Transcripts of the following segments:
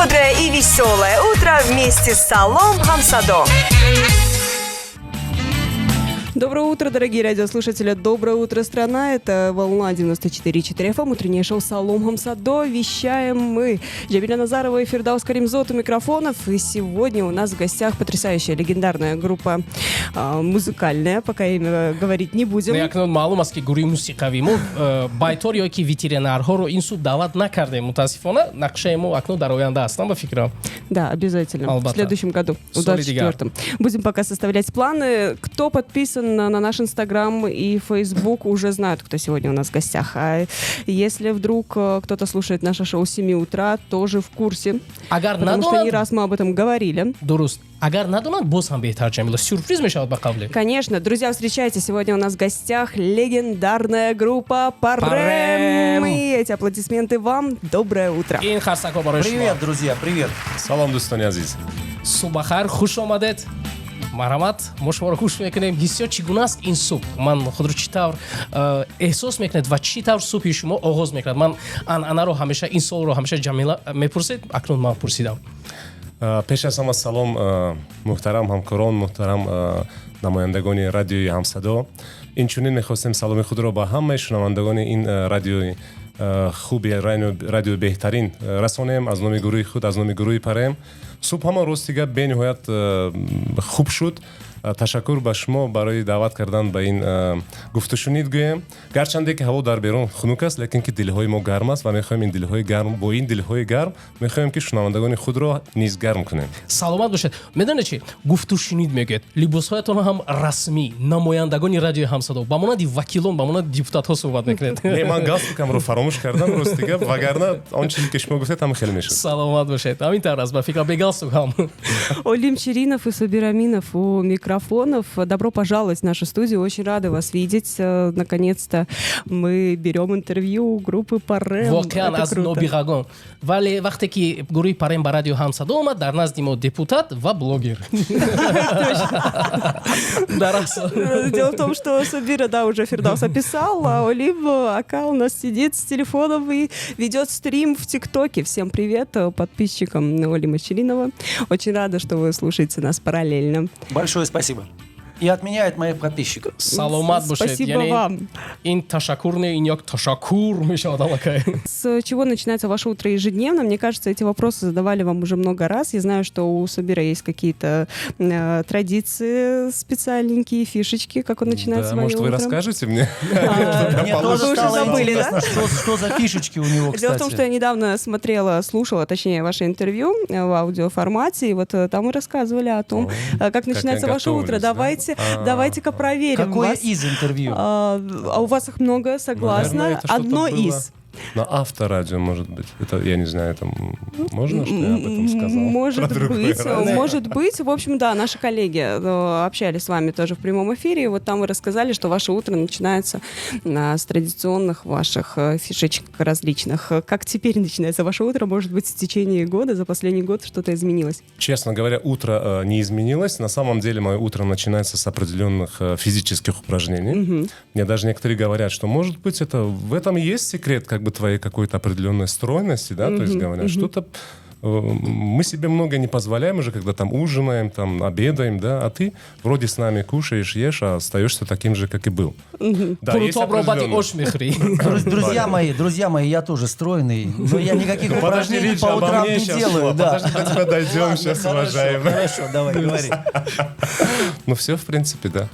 бодрое и веселое утро вместе с Салом Хамсадо. Доброе утро, дорогие радиослушатели. Доброе утро, страна. Это волна 94,4 FM, утреннее шоу Салом Хамсадо. Вещаем мы. Джабиля Назарова и Фирдаус Каримзот у микрофонов. И сегодня у нас в гостях потрясающая легендарная группа музыкальная. Пока имя говорить не будем. Якнун маълум аст ки гурӯҳи мусиқавӣ мо байтор ё ки ветеринарҳоро ин суд даъват накардем. Мутаассифона нақшаи мо акнун дар оянда астам ба фикрам. Да, обязательно. Албатта. В следующем году, в 24-м. Будем пока составлять планы. Кто подписан на наш Инстаграм и Фейсбук, уже знают, кто сегодня у нас в гостях. А если вдруг кто-то слушает наше шоу с 7 утра, тоже в курсе. Потому что не раз мы об этом говорили. Дуруст. Агар надонад, боз ҳам беҳтар ҷамила. Сюрприз мешавад ба қавле. Конечно. Друзья, встречайте. Сегодня у нас в гостях легендарная группа Парем. И эти аплодисменты вам. Доброе утро. Ин харсакҳо барои шумо. Привет, друзья, привет. Салом, дӯстони азиз. Субҳахайр, хуш омадед. Марҳамат, мо шуморо гӯш мекунем. Ҳиссиёт чӣ гуна аст ин субҳ? Ман худро чӣ тавр эҳсос мекунед ва чӣ тавр субҳи шумо оғоз мекунад? Ман анъанаро ҳамеша, ин суолро ҳамеша ҷамила мепурсед, акнун ман пурсидам. пеш аз ҳама салом муҳтарам ҳамкорон, муҳтарам намояндагони радиои Ҳамсадо. Инчунин мехостем саломи худро ба ҳамаи шунавандагони ин радиои хуби радиои беҳтарин расонем аз номи гурӯҳи худ, аз номи гурӯҳи Парем. Субҳ ҳама ростига бениҳоят хуб шуд. Ташаккур ба шумо барои даъват кардан ба ин гуфтушунид гӯем. Гарчанде ки ҳаво дар берун хунук аст, лекин ки дилҳои мо гарм аст ва мехоҳем ин дилҳои гарм, бо ин дилҳои гарм мехоҳем ки шунавандагони худро низ гарм кунем. Саломат бошед. Медонед чӣ? Гуфтушунид мегӯед. Либосҳоятон ҳам расмӣ, намояндагони радиои Ҳамсадо. Ба монанди вакилон, ба монанди депутатҳо суҳбат мекунед. Не, ман галстукамро фаромӯш кардам ростига, вагарна он чизе ки шумо гуфтед ҳама хеле мешуд. Саломат бошед. Ҳамин тавр аст, ба фикрам бе галстук ҳам. Олим Ширинов и Сабир Аминов у микрофонов. Добро пожаловать в нашу студию. Очень рада вас видеть. Наконец-то мы берем интервью у группы Парем. Воқеан аз нобиғагон. Вале вақте ки гурӯҳи Парем ба радио Ҳамсадо омад, дар назди мо депутат ва блогер. Дело в том, что Сабира, да, уже Фирдаус описал, а Олим Ака у нас сидит с телефоном и ведет стрим в ТикТоке. Всем привет подписчикам Олима Ширинова. Очень рада, что вы слушаете нас параллельно. Большое спасибо. И от меня, и от моих подписчиков. Саломат бошед. Спасибо вам. Ин ташаккур не, ин як ташаккур мешавад аллакай. С чего начинается ваше утро ежедневно? Мне кажется, эти вопросы задавали вам уже много раз. Я знаю, что у Сабира есть какие-то традиции специальненькие, фишечки, как он начинает свое может, утро. вы расскажете мне? Мне тоже уже стало забыли, интересно, что за фишечки у него, Дело в том, что я кстати. недавно слушала, точнее, ваше интервью в аудиоформате, и вот там вы рассказывали о том, как начинается ваше утро. готовились, Давайте-ка проверим Какое вас. из интервью? А у вас их много, согласна. Наверное, это что-то Одно было из. На авторадио, может быть. Это, я не знаю, это можно, что я об этом сказал? Может Про другое быть, радио? может быть. В общем, да, наши коллеги общались с вами тоже в прямом эфире. И вот там вы рассказали, что ваше утро начинается с традиционных ваших фишечек различных. Как теперь начинается ваше утро? Может быть, в течение года, за последний год что-то изменилось? Честно говоря, утро не изменилось. На самом деле, мое утро начинается с определенных физических упражнений. Мне даже некоторые говорят, что, может быть, это в этом и есть секрет, как бы твоей какой-то определенной стройности, да, то есть говорят, что-то мы себе много не позволяем уже, когда там ужинаем, там обедаем, да, а ты вроде с нами кушаешь, ешь, а остаешься таким же, как и был. Да, есть определенные. Друзья мои, я тоже стройный, но я никаких упражнений по утрам не делаю. Подожди, до тебя дойдем сейчас, уважаемый. Хорошо, давай, говори. Ну все, в принципе, да.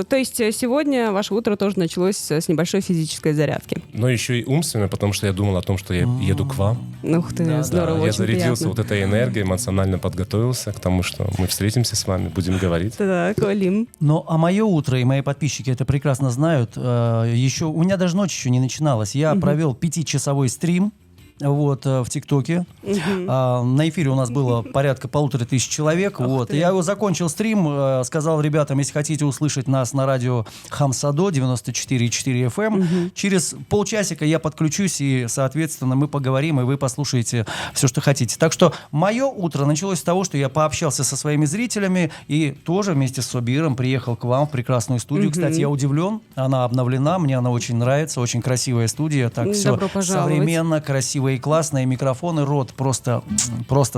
То есть сегодня ваше утро тоже началось с небольшой физической зарядки. Но еще и умственно, потому что я думал о том, что я еду к вам. Ух ты, здорово, Я очень зарядился приятно. вот этой энергией, эмоционально подготовился к тому, что мы встретимся с вами, будем говорить. Так, Олим. Ну, а мое утро, и мои подписчики это прекрасно знают, еще у меня даже ночь еще не начиналась. Я провел 5-часовой стрим. Вот, в ТикТоке. На эфире у нас было порядка 1500 человек. Вот. Я его закончил стрим, сказал ребятам, если хотите услышать нас на радио Хамсадо 94,4 FM, через полчасика я подключусь, и, соответственно, мы поговорим, и вы послушаете все, что хотите. Так что мое утро началось с того, что я пообщался со своими зрителями и тоже вместе с Собиром приехал к вам в прекрасную студию. Кстати, я удивлен, она обновлена, мне она очень нравится, очень красивая студия, так все Добро пожаловать. современно, красиво красивые, классные микрофоны, рот просто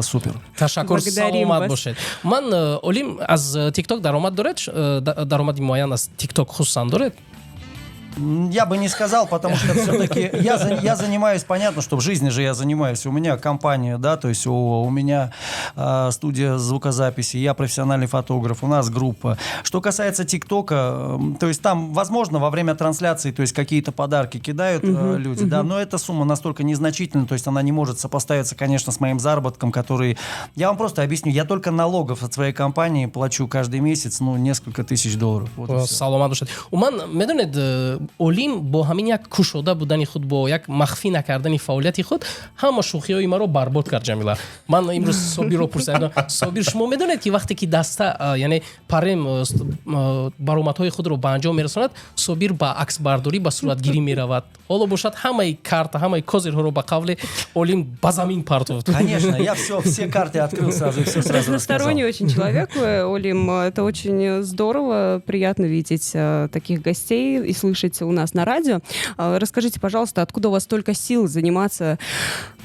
супер. ташаккур Благодарим саломат вас. бошед. Ман олим аз TikTok даромад доред, даромади муайян аз TikTok хусусан доред? Я бы не сказал, потому что все-таки я занимаюсь, понятно, что в жизни же я занимаюсь. У меня компания, да, то есть у меня студия звукозаписи, я профессиональный фотограф, у нас группа. Что касается ТикТока, то есть там, возможно, во время трансляции, то есть какие-то подарки кидают люди, да, но эта сумма настолько незначительна, то есть она не может сопоставиться, конечно, с моим заработком, который... Я вам просто объясню, я только налогов от своей компании плачу каждый месяц, несколько тысяч долларов. Вот и всё. саломат бошед. Ман медонед олим бо ҳамин як кушода будани худ бо як махфӣ накардани фаъолияти худ ҳама шӯхиҳои маро барбод кард Ҷамила. Ман имрӯз Собирро пурсидам, Собир шумо медонед ки вақте ки даста яъне парем баромадҳои худро ба анҷом мерасонад, Собир ба аксбардорӣ ба суратгирӣ меравад. Ҳоло бошад ҳамаи карта, ҳамаи козирҳоро ба қавли олим ба замин партовд. Конечно, я все карты открыл сразу и все сразу рассказал. Разносторонний очень человек, Олим. Это очень здорово, приятно видеть таких гостей и слышать у нас на радио. Расскажите, пожалуйста, откуда у вас столько сил заниматься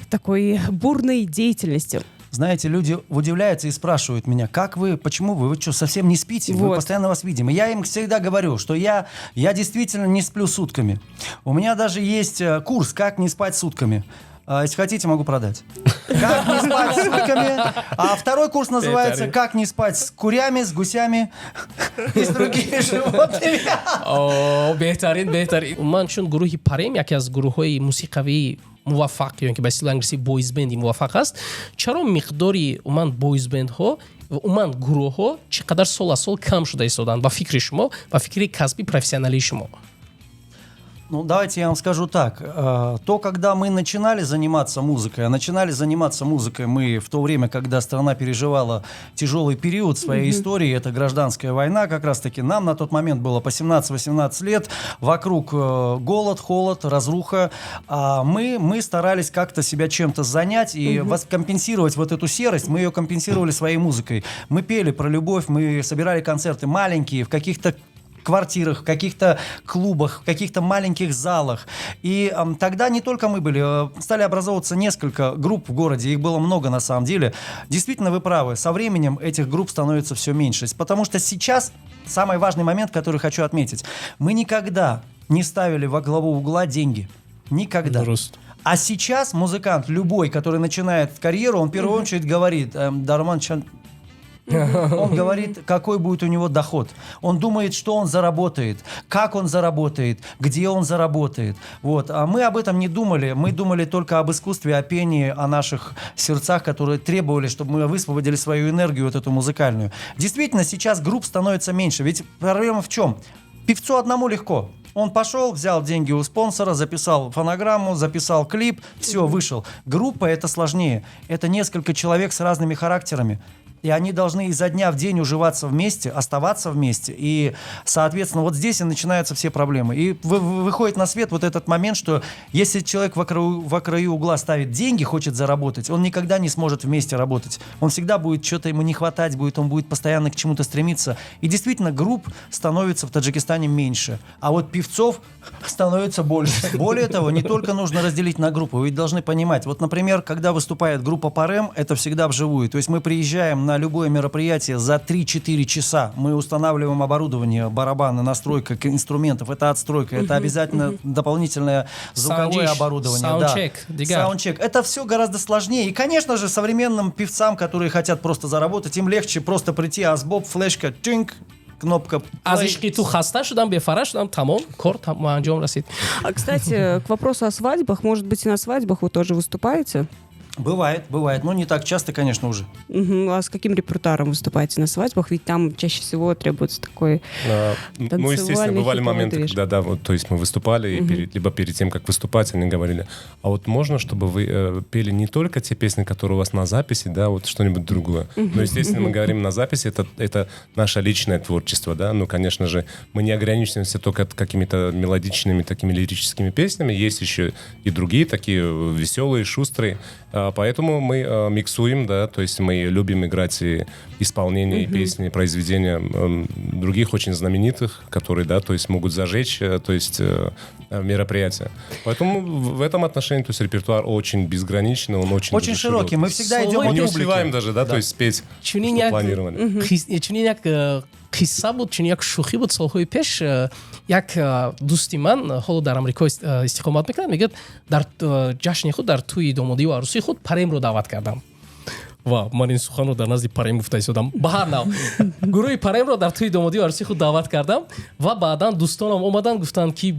такой бурной деятельностью? Знаете, люди удивляются и спрашивают меня, как вы, почему вы что, совсем не спите? Мы Вот. постоянно вас видим. И я им всегда говорю, что я действительно не сплю сутками. У меня даже есть курс «Как не спать сутками». Если хотите, могу продать. Как не спать сутками. А второй курс называется «Как не спать с курями, с гусями и с другими животными». беҳтарин. Ман чун гурӯҳи Парем яке аз гурӯҳҳои мусиқавии муваффақ, ё ки ба стили англиси бойзбенди муваффақ аст, чаро миқдори уман бойзбендҳо ва уман гурӯҳҳо чӣ қадар сол аз сол кам шуда истоданд ба фикри шумо, ба фикри касби профессионалии шумо? Ну, давайте я вам скажу так. То, когда мы начинали заниматься музыкой, мы в то время, когда страна переживала тяжелый период своей истории, это гражданская война, как раз-таки нам на тот момент было по 17-18 лет, вокруг голод, холод, разруха. Мы старались как-то себя чем-то занять и компенсировать вот эту серость, мы ее компенсировали своей музыкой. Мы пели про любовь, мы собирали концерты маленькие, в каких-то квартирах, в каких-то клубах, в каких-то маленьких залах. И тогда не только мы были, стали образовываться несколько групп в городе, их было много на самом деле. Действительно, вы правы, со временем этих групп становится все меньше. Потому что сейчас самый важный момент, который хочу отметить. Мы никогда не ставили во главу угла деньги. Никогда. А сейчас музыкант, любой, который начинает карьеру, он в первую очередь говорит, Дарман Чан... Он говорит, какой будет у него доход. Он думает, что он заработает, как он заработает, где он заработает. Вот. А мы об этом не думали. Мы думали только об искусстве, о пении, о наших сердцах, которые требовали, чтобы мы высвободили свою энергию, вот эту музыкальную. Действительно, сейчас групп становится меньше. Ведь проблема в чем? Певцу одному легко. Он пошел, взял деньги у спонсора, записал фонограмму, записал клип, все, вышел. Группа — это сложнее. Это несколько человек с разными характерами. И они должны изо дня в день уживаться вместе, оставаться вместе. И, соответственно, вот здесь и начинаются все проблемы. И выходит на свет вот этот момент, что если человек во краю угла ставит деньги, хочет заработать, он никогда не сможет вместе работать. Он всегда будет, что-то ему не хватать будет, он будет постоянно к чему-то стремиться. И действительно, групп становится в Таджикистане меньше. А вот певцов становится больше. Более того, не только нужно разделить на группы, вы ведь должны понимать. Вот, например, когда выступает группа Парем, это всегда вживую. То есть мы приезжаем на любое мероприятие за 3-4 часа. Мы устанавливаем оборудование, барабаны, настройка инструментов. Это отстройка, это обязательно дополнительное звуковое оборудование. Саундчек. Это все гораздо сложнее. И, конечно же, современным певцам, которые хотят просто заработать, им легче просто прийти, асбоб, флешка, тинг, кнопка. Аз ишқи ту хаста шудам, бефара шудам, тамом, кор анҷом расид. А, кстати, к вопросу о свадьбах, может быть, и на свадьбах вы тоже выступаете? Бывает. Но не так часто, конечно, уже. А с каким репертуаром выступаете на свадьбах? Ведь там чаще всего требуется такой Ну, естественно, бывали моменты, когда, да, вот, то есть мы выступали, и либо перед тем, как выступать, они говорили, а вот можно, чтобы вы пели не только те песни, которые у вас на записи, да, вот что-нибудь другое. Но, естественно, мы говорим на записи, это наше личное творчество, да, ну, конечно же, мы не ограничиваемся только какими-то мелодичными, такими лирическими песнями, есть еще и другие такие веселые, шустрые. Поэтому мы миксуем, да, то есть мы любим играть и исполнение, и песни, произведения других очень знаменитых, которые, да, то есть могут зажечь, то есть мероприятия. Поэтому в этом отношении, то есть репертуар очень безграничный, он очень Очень широкий. Мы всегда идем Мы от не публики. успеваем даже, да, то есть спеть, что планировали. чунин як қисса буд, чунин як шӯхӣ буд солҳои пеш. Як дӯсти ман ҳоло дар амрико истиқомат мекунад, мегӯяд дар ҷашни худ дар тӯи домодию арӯсии худ паремро даъват кардам. ва ман ин суханро дар назди парем гуфта истодам. Ба ҳар нав гурӯҳи паремро дар тӯи домодию арӯсии худ даъват кардам ва баъдан дӯстонам омадан гуфтанд ки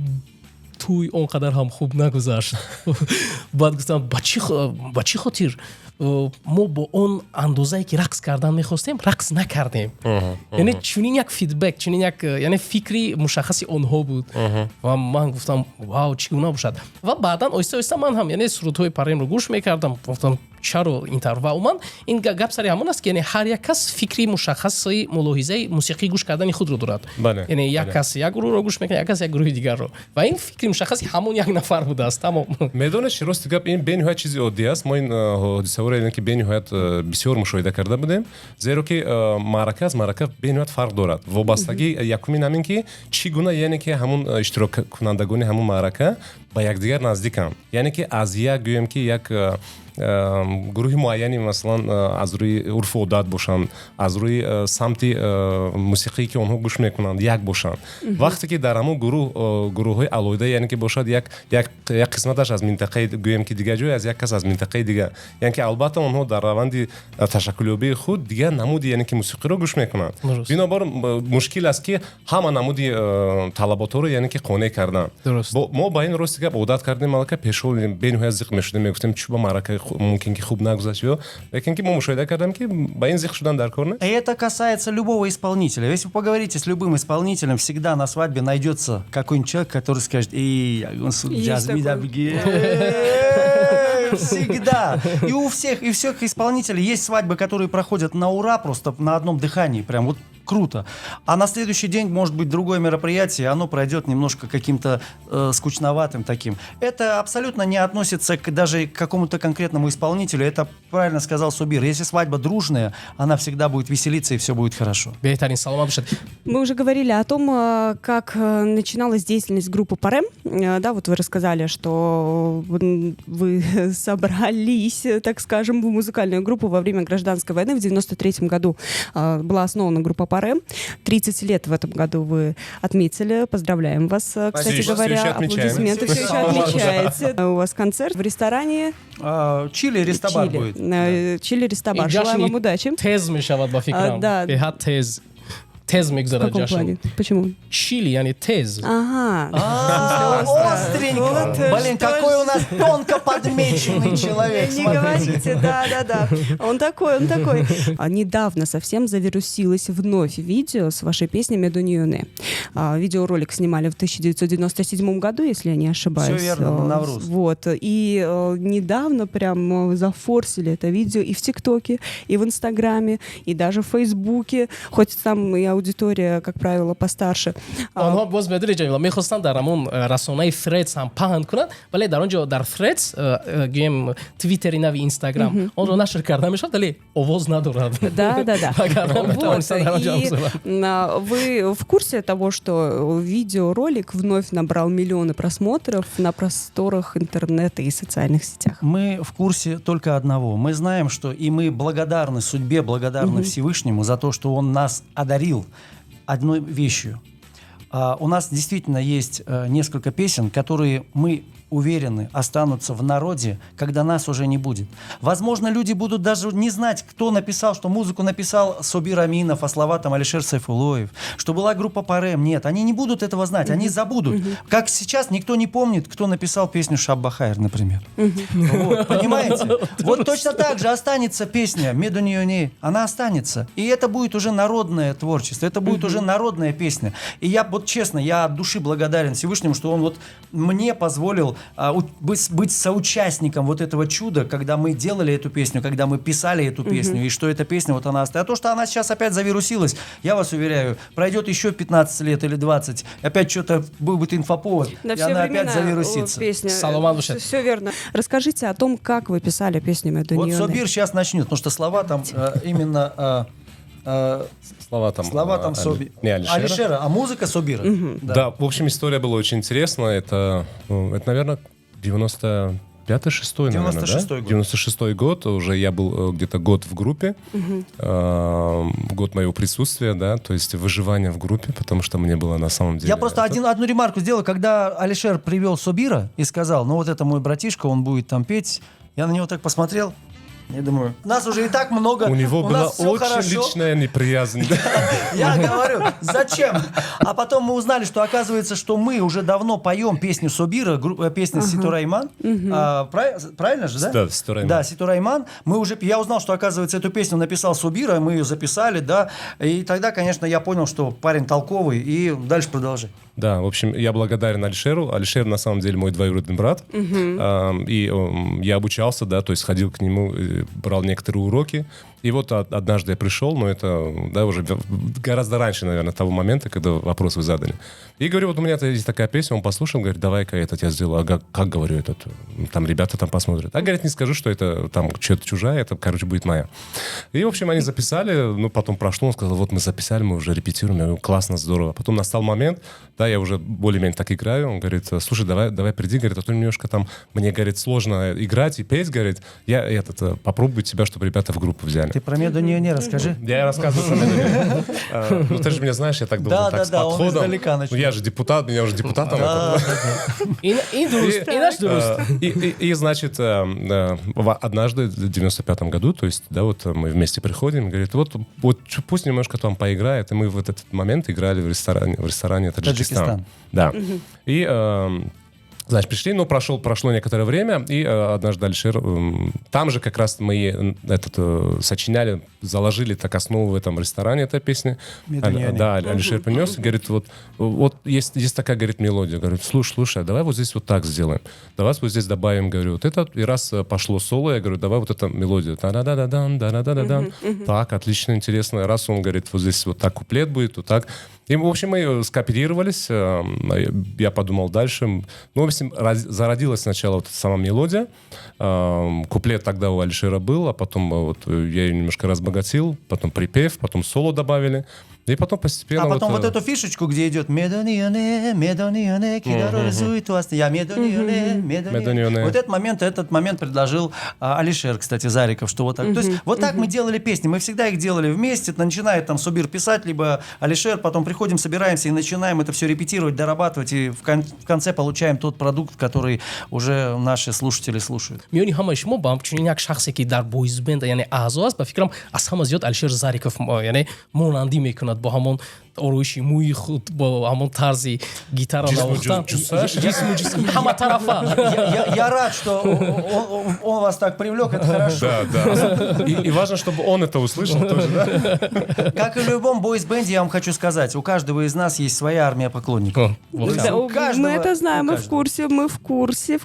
тӯй он қадар ҳам хуб нагузашт. Баъд гуфтам ба чӣ хотир мо бо он андозае ки рақс кардан мехостем рақс накардем. Яъне чунин як фидбек, чунин як яъне фикри мушаххаси онҳо буд. Ва ман гуфтам вау чӣ гуна бошад. Ва баъдан оҳиста оҳиста ман ҳам яъне сурудҳои паремро гӯш мекардам. Гуфтам чаро ин тавр. Ва умуман ин гап сари ҳамон аст ки яъне ҳар як кас фикри мушаххаси мулоҳизаи мусиқӣ гӯш кардани худро дорад. Яъне як кас як гурӯҳро гӯш мекунад, як кас як гурӯҳи дигарро. Ва ин фикри мушаххаси ҳамон як нафар будааст. Тамом. Медониш, рости гап ин бениҳоят чизи оддӣ аст. Мо ин ҳодисаҳоро яъне ки бениҳоят бисёр мушоҳида карда будем. Зеро ки маърака аз маърака бениҳоят фарқ дорад. Вобастагӣ якумин ҳамин ки чӣ гуна яъне ки ҳамун иштироккунандагони ҳамун маърака ба якдигар наздиканд. Яъне ки аз як гӯем ки як гурӯҳи муайяни масалан аз рӯи урфу одат бошанд, аз рӯи самти мусиқие ки онҳо гӯш мекунанд як бошанд. Вақте ки дар ҳамон гурӯҳҳои алоҳида яъне ки бошад як қисматаш аз минтақаи гӯем ки дигар ҷой, аз як кас аз минтақаи дигар. Яъне ки албатта онҳо дар раванди ташаккулёбии худ дигар намуди яъне ки мусиқиро гӯш мекунанд. Бинобар мушкил аст ки ҳама намуди талаботҳоро яъне ки қонеъ кардан. Мо ба ин рости гап одат кардем, алака пешҳо бениҳоят зиқ мешудем, мегуфтем чӯ ба маърака мумкин ки хуб нагузашт, лекин ки мо мушоҳида кардам ки ба ин зиқ шудан дар кор нест. И это касается любого исполнителя. Если вы поговорите с любым исполнителем, всегда на свадьбе найдется какой-нибудь человек, который скажет: «Эй, всегда». И у всех исполнителей есть свадьбы, которые проходят на ура, просто на одном дыхании, прям вот круто. А на следующий день может быть другое мероприятие, оно пройдет немножко каким-то скучноватым таким. Это абсолютно не относится даже к какому-то конкретному исполнителю. Это правильно сказал Субир. Если свадьба дружная, она всегда будет веселиться и все будет хорошо. Мы уже говорили о том, как начиналась деятельность группы Парем. Да, вот вы рассказали, что вы собрались, так скажем, в музыкальную группу во время гражданской войны. В 93-м году была основана группа Парем. 30 лет в этом году вы отметили. Поздравляем вас. Кстати говоря, аплодисменты все еще отмечаете. У вас концерт в ресторане Чили Рестобар будет. Чили Рестобар. Желаем вам удачи. Тез мешавад ба фикрам. Да. Тез мегзарад ҷашн. Почему? Чили, яъне тез. Ага. Остренько. Блин, какой у нас тонко подмеченный человек. Не говорите, да. Он такой. Недавно совсем завирусилось вновь видео с вашей песней «Медуньоне». Видеоролик снимали в 1997 году, если я не ошибаюсь. Все верно, Навруз. Вот. И недавно прям зафорсили это видео и в ТикТоке, и в Инстаграме, и даже в Фейсбуке. Хоть там и аудитория, как правило, постарше. онҳо боз медонӣ ҷамила мехостанд дар ҳамон расонаи Threads ҳам паҳн кунанд, вале дар он ҷо дар Threads гӯем твиттери нави Инстаграм онро нашр карда мешавад, вале овоз надорад. Да. Вот. Вы в курсе того, что видеоролик вновь набрал миллионы просмотров на просторах интернета и социальных сетях? Мы в курсе только одного. Мы знаем, что и мы благодарны судьбе, благодарны Всевышнему за то, что Он нас одарил одной вещью. У нас действительно есть несколько песен, которые мы уверены, останутся в народе, когда нас уже не будет. Возможно, люди будут даже не знать, кто написал, что музыку написал Собир Аминов, а слова там Алишер Сайфулоев, что была группа Парем. Нет, они не будут этого знать, они забудут. Как сейчас никто не помнит, кто написал песню Шабба Хайр, например. Вот, понимаете? Вот точно так же останется песня «Медуньоне», она останется. И это будет уже народное творчество, это будет уже народная песня. И я, вот честно, я от души благодарен Всевышнему, что он вот мне позволил быть соучастником вот этого чуда, когда мы делали эту песню, когда мы писали эту песню, и что эта песня, вот она осталась. А то, что она сейчас опять завирусилась, я вас уверяю, пройдет еще 15 лет или 20, опять что-то будет инфоповод, На и все она времена опять завирусится. песня. Саломан Душет. Все верно. Расскажите о том, как вы писали песню «Меду Вот Ньоне». Собир сейчас начнет, потому что слова там именно... Слова там, Соби... не Алишера. А музыка Собира. Да, в общем, история была очень интересная. Это наверное, 95-6, наверное, 96-й да? год. 96-й год. Уже я был где-то год в группе. Год моего присутствия, да, то есть выживание в группе, потому что мне было на самом деле... Я просто одну ремарку сделал, когда Алишер привел Собира и сказал, ну вот это мой братишка, он будет там петь. Я на него так посмотрел. Я думаю, нас уже и так много. У него была нас всё очень хорошо. личная неприязнь. Я говорю, зачем? А потом мы узнали, что оказывается, что мы уже давно поем песню Собира, песню Ситу Райман. Правильно же, да? Да, Ситу Райман. Да, Ситу Райман. Я узнал, что, оказывается, эту песню написал Собира, мы ее записали, да. И тогда, конечно, я понял, что парень толковый, и дальше продолжай. Да, в общем, я благодарен Алишеру. Алишер, на самом деле, мой двоюродный брат. И я обучался, да, то есть ходил к нему, брал некоторые уроки. И вот однажды я пришел, но это, да, уже гораздо раньше, наверное, того момента, когда вопрос вы задали. И говорю, вот у меня есть такая песня, он послушал, говорит, давай-ка этот я сделаю. Ага, как, говорю, этот, там ребята там посмотрят. А, говорит, не скажу, что это там что-то чужая, это, короче, будет моя. И, в общем, они записали, ну, потом прошло, он сказал, вот мы записали, мы уже репетируем, я говорю, классно, здорово. Потом настал момент, да, я уже более-менее так играю, он говорит, слушай, давай приди, говорит, а то немножко там, мне, говорит, сложно играть и петь, говорит, я попробую тебя, чтобы ребята в группу взяли. Ты про Меду Ньоне расскажи. Я рассказываю про Меду Ньоне. Ну, ты же меня знаешь, я так должен так с Да, он подходом. издалека начнет. Ну, я же депутат, меня уже депутатом. И, значит, однажды в 95-м году, то есть, да, вот мы вместе приходим, говорит, вот пусть немножко там поиграет, и мы в этот момент играли в ресторане Таджикистан. Да. И значит, пришли, но прошло некоторое время, и однажды Алишер... Там же как раз мы сочиняли, заложили так основу в этом ресторане этой песни. Да, Алишер принес и говорит, вот есть такая, говорит, мелодия. Говорит, слушай, давай вот здесь вот так сделаем. Давай вот здесь добавим, говорю, вот это. И раз пошло соло, я говорю, давай вот эту мелодию. Так, отлично, интересно. Раз он говорит, вот здесь вот так куплет будет, вот так. И, в общем, мы скооперировались, я подумал дальше. Ну, в общем, зародилась сначала вот сама мелодия. Куплет тогда у Алишера был, а потом вот я ее немножко разбогатил, потом припев, потом соло добавили. И потом постепенно... А потом вот эту фишечку, где идет «Меду Ньоне, кидаро разует вас». Я «Меду Ньоне». Вот этот момент предложил Алишер, кстати, Зариков, что вот так. То есть вот так мы делали песни. Мы всегда их делали вместе. Начинает там Собир писать, либо Алишер, потом приходим, собираемся и начинаем это все репетировать, дорабатывать. И в конце получаем тот продукт, который уже наши слушатели слушают. میونی همه شما با همچنین یک شخصی که در بویز بند یعنی اعضا است به فکرم از همه زیاد الشر زاریکوف یعنی مانندی میکند با همون آرویشی موی خود با همون طرزی گیتار نواختن جسم همه طرفه. Я рад, что он вас так привлек, это хорошо. Да. И важно, чтобы он это услышал тоже, да? Как и в любом бойс-бенде, я вам хочу сказать, у каждого из нас есть своя армия поклонников. Да, У каждого- мы это знаем, у мы в курсе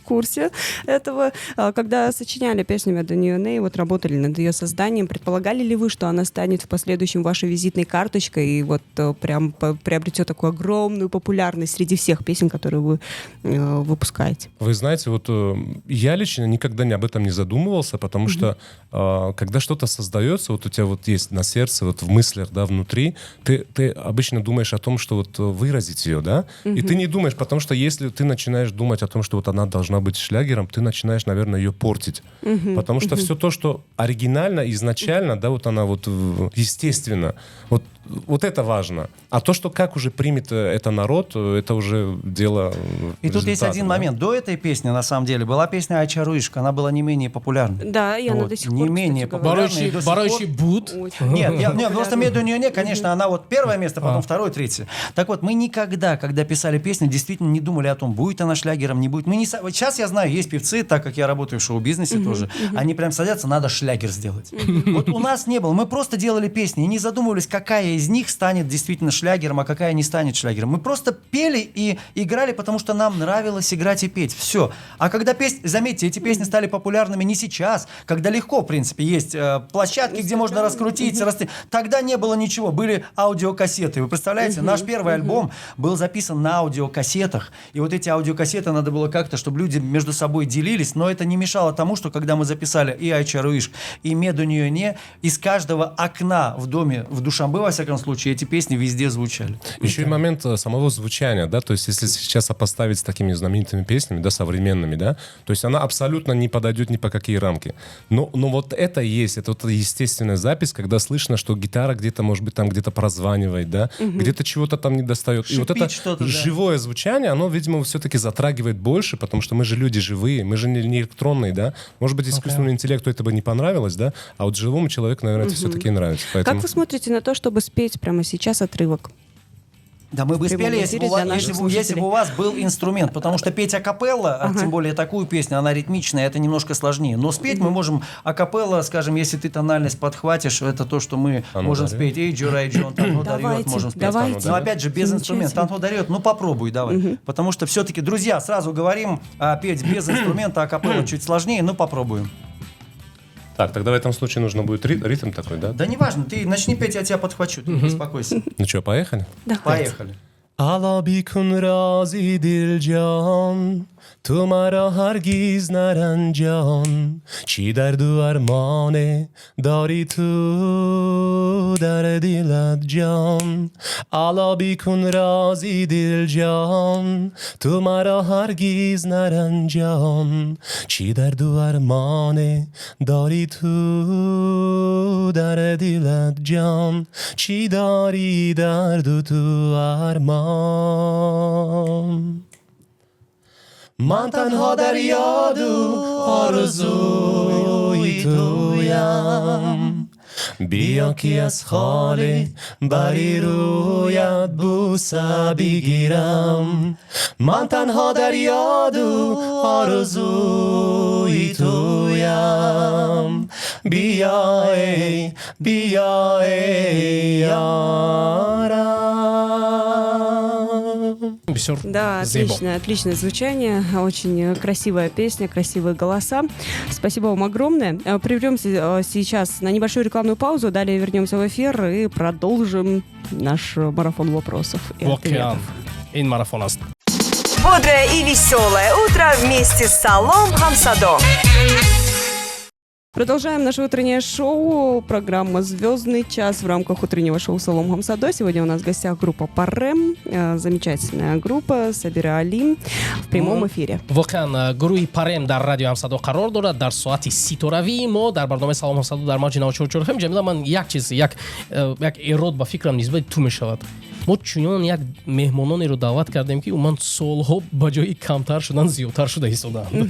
этого. Когда сочиняли песню «Меду Ньоне» и вот работали над ее созданием, предполагали ли вы, что она станет в последующем вашей визитной карточкой и вот прям приобретет такую огромную популярность среди всех песен, которые вы выпускаете? Вы знаете, вот я лично никогда об этом не задумывался, потому что когда что-то создается, вот у тебя вот есть на сердце, вот в мыслях, да, внутри, ты обычно думаешь о том, что вот выразить ее, да, и ты не думаешь, потому что если ты начинаешь думать о том, что вот она должна быть шлягером, ты начинаешь, наверное, ее портить, потому что все то, что оригинально, изначально, да, вот она вот естественно, вот это важно. А то, что как уже примет это народ, это уже дело И тут есть результата, один да. момент. До этой песни, на самом деле, была песня «Айчаруишка». Она была не менее популярна. Да, и она Вот, до сих пор, не менее кстати говоря, популярна. И до сих баройший пор- буд. очень Нет, просто «Меду Ньоне», конечно, она вот первое место, потом второе, третье. Так вот, мы никогда, когда писали песню, действительно не думали о том, будет она шлягером, не будет. Вот сейчас я знаю, есть певцы, так как я работаю в шоу-бизнесе тоже, они прям садятся, надо шлягер сделать. Вот у нас не было. Мы просто делали песни и не задумывались, какая из них станет действительно шлягером, а какая не станет шлягером. Мы просто пели и играли, потому что нам нравилось играть и петь. Все. А когда заметьте, эти песни стали популярными не сейчас, когда легко, в принципе, есть площадки, где можно раскрутить, тогда не было ничего, были аудиокассеты. Вы представляете, наш первый альбом был записан на аудиокассетах, и вот эти аудиокассеты надо было как-то, чтобы люди между собой делились, но это не мешало тому, что когда мы записали и «Айчаруиш», и «Меду нее не», из каждого окна в доме, в Душанбе, во всяком случае, эти песни везде звучали. Еще и момент самого звучания, да, то есть если сейчас сопоставить с такими знаменитыми песнями, да, современными, да, то есть она абсолютно не подойдет ни по какие рамки. Но вот это есть, это вот естественная запись, когда слышно, что гитара где-то, может быть, там где-то прозванивает, да, где-то чего-то там не достает. И вот это живое звучание, оно, видимо, все-таки затрагивает больше, потому что мы же люди живые, мы же не электронные, да. Может быть, искусственному интеллекту это бы не понравилось, да, а вот живому человеку, наверное, это все-таки нравится. Поэтому... Как вы смотрите на то, чтобы спеть прямо сейчас отрывок? Да, мы бы спели, если бы у вас был инструмент, потому что петь акапелла, тем более такую песню, она ритмичная, это немножко сложнее. Но спеть мы можем акапелла, скажем, если ты тональность подхватишь, это то, что мы можем спеть. Эй, Джурай Джон, Танхо дарет, можем спеть. Но опять же, без инструмента. Танхо дарет, ну попробуй, давай. Потому что все-таки, друзья, сразу говорим, петь без инструмента акапелла чуть сложнее, но попробуем. Так, тогда в этом случае нужно будет ритм такой, да? Да неважно, ты начни петь, я тебя подхвачу, ты не беспокойся. Ну что, поехали? Да. Поехали. علابی کن رازی دل جان تو مرا هرگیز نرنجان چی درد و ارمانه داری تو در دلت جان علابی کن رازی دل جان تو مرا هرگیز نرنجان چی درد و ارمانه داری تو در دلت جان چی داری درد و تو ارمان من تنها در یاد و آرزوی تویم بیا که از خال بری رویت بوسه بگیرم من تنها در یاد و آرزوی تویم بیا ای یارم. Да, отличное звучание, очень красивая песня, красивые голоса. Спасибо вам огромное. Прервемся сейчас на небольшую рекламную паузу, далее вернемся в эфир и продолжим наш марафон вопросов и ответов. Бодрое и веселое утро вместе с Салом Хамсадо. Продолжаем наше утреннее шоу, программа «Звездный час» в рамках утреннего шоу «Салом Хамсадо». Сегодня у нас в гостях группа «Парем», замечательная группа «Сабира Али» в прямом эфире. واقعا گروه پرم در رادیو همصدا قرار دارد در ساعت 30 ما در برنامه سلام همصدا در ما جناب چورچورخیم جمیلا من یک ایراد با فکرم نسبت تو میشود ما چونان یک مهمانانی رو دعوت کردیم که اومن سالها با جای کمتر شدن زیادتر شده ایستادن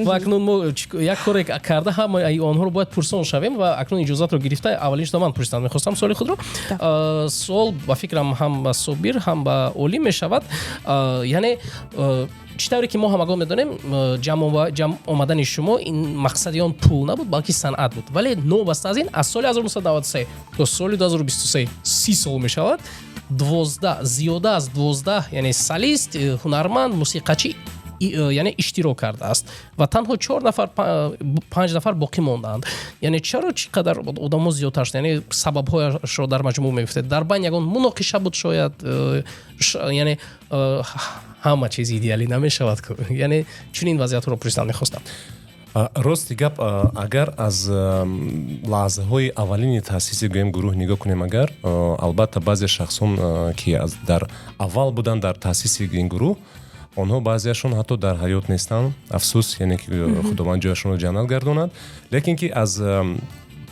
و اکنون ما یک کاری کرده هم آنها رو باید پرسان شویم و اکنون اجازت رو گرفته اولینش من پرسیدن می‌خواستم سوال خود رو سوال با فکرم هم با صبیر هم با اولی میشود یعنی چطوری که ما همگان میدونیم جمع آمدن شما این مقصد آن پول نبود بلکه صنعت بود ولی نوبسته از این از سال 1993 تا سال 2023 30 سال میشود 12 زیاده از 12 یعنی سالیست هنرمند موسیقیچی یعنی اشتراک کرده است و تنها 4 نفر 5 نفر باقی ماندند یعنی چرا چقدر آدم‌ها زیادتر شد یعنی سبب‌هایش رو در مجموع می‌گفتید در بین یگان مناقشه بود شاید یعنی همه چیز ایدئالی نمی‌شود یعنی چنین وضعیت رو پرسیدن می‌خواستم راستی گپ اگر از لحظه های اولین تاسیس گویم گروه نگاه کنیم اگر البته بعضی شخصان که از در اول بودن در تاسیس این گروه آنها بعضیشون حتی در حیات نیستن افسوس یعنی که خداوند جایشون رو جنت گرداند لیکن که از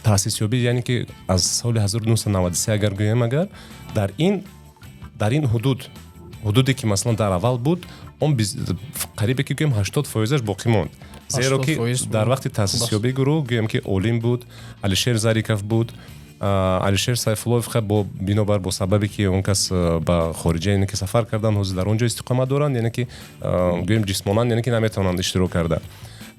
تاسیس یابی یعنی که از سال 1993 اگر گویم اگر در این حدودی که مثلا در اول بود اون قریبه که گویم 80% باقی ماند زیرا که در وقت تاسیس یابی گروه گویم که اولین بود علیشیر زاریکوف بود علیشیر سیفالوف خب بنابر با سببی که اون کس با خارجه یعنی که سفر کردن حضور در اونجا استقامت دارن یعنی که گویم جسمانن یعنی که نمیتونن اشتراک کرده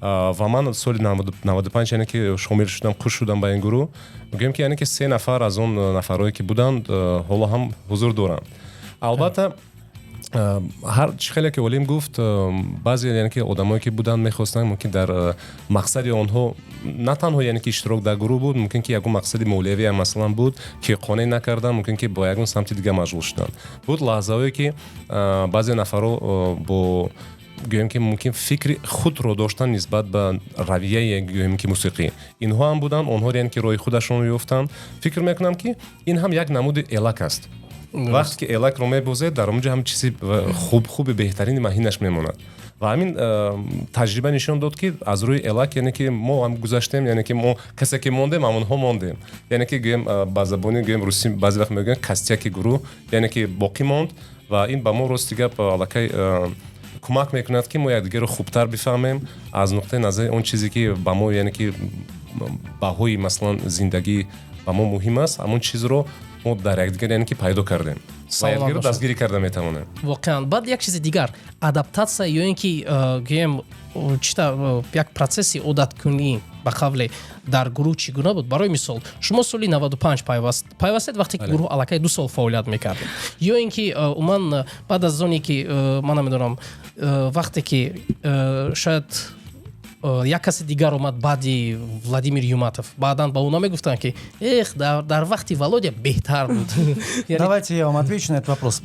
ва ман соли 95 яъне ки шомил шудам қуш шудам ба ин гурӯҳ мегӯем ки яъне ки 3 нафар аз он нафарое ки буданд ҳоло ҳам ҳузур доранд. Албатта ҳар чӣ хеле ки олим гуфт баъзе яъне ки одамое ки буданд мехостанд мумкин дар мақсади онҳо на танҳо яъне ки иштирок дар гурӯҳ буд, мумкин ки ягон мақсади молиявие масалан буд ки қонеъ накарданд, мумкин ки бо ягон самти дига машғул шуданд. Буд лаҳзаҳое ки баъзе нафарҳо бо гӯем ки мумкин фикри худро доштан нисбат ба равияи гӯем ки мусиқӣ инҳо ҳам буданд, онҳо яъне ки роҳи худашонро ёфтанд. Фикр мекунам ки ин ҳам як намуди элак аст. вақте ки элакро мебозед дар онҷо ҳам чизи хуби беҳтарини маҳинаш мемонад ва ҳамин таҷриба нишон дод ки аз рӯи элак яъне ки мо ҳам гузаштем, яъне ки мо касе ки мондем ҳамонҳо мондем, яъне ки гӯем ба забони гӯем русӣ баъзе вақт мегӯем кастяки гурӯҳ яъне ки боқӣ монд ва ин ба мо рости гап аллакай кӯмак мекунад ки мо якдигарро хубтар бифаҳмем аз нуқтаи назари он чизе ки ба мо яъне ки баҳои масалан зиндагӣ ба мо муҳим аст, ҳамон чизро мо дар якдигар яъне ки пайдо кардем ва якдигарро дастгирӣ карда метавонем. воқеан баъд як чизи дигар адаптатсия ё ин ки гӯем чита як процесси одаткунӣ ба қавле дар гурӯҳ чӣ гуна буд. Барои мисол шумо соли 95 пайвастед вақте ки гурӯҳ аллакай 2 сол фаъолият мекард ё ин ки уман баъд аз оне ки ман намедонам вақте ки шояд як каси дигар омад баъди Владимир Юматов, баъдан ба оно мегуфтанд ки дар вақти Володя беҳтар буд. Давайте я вам отвечу на этот вопрос.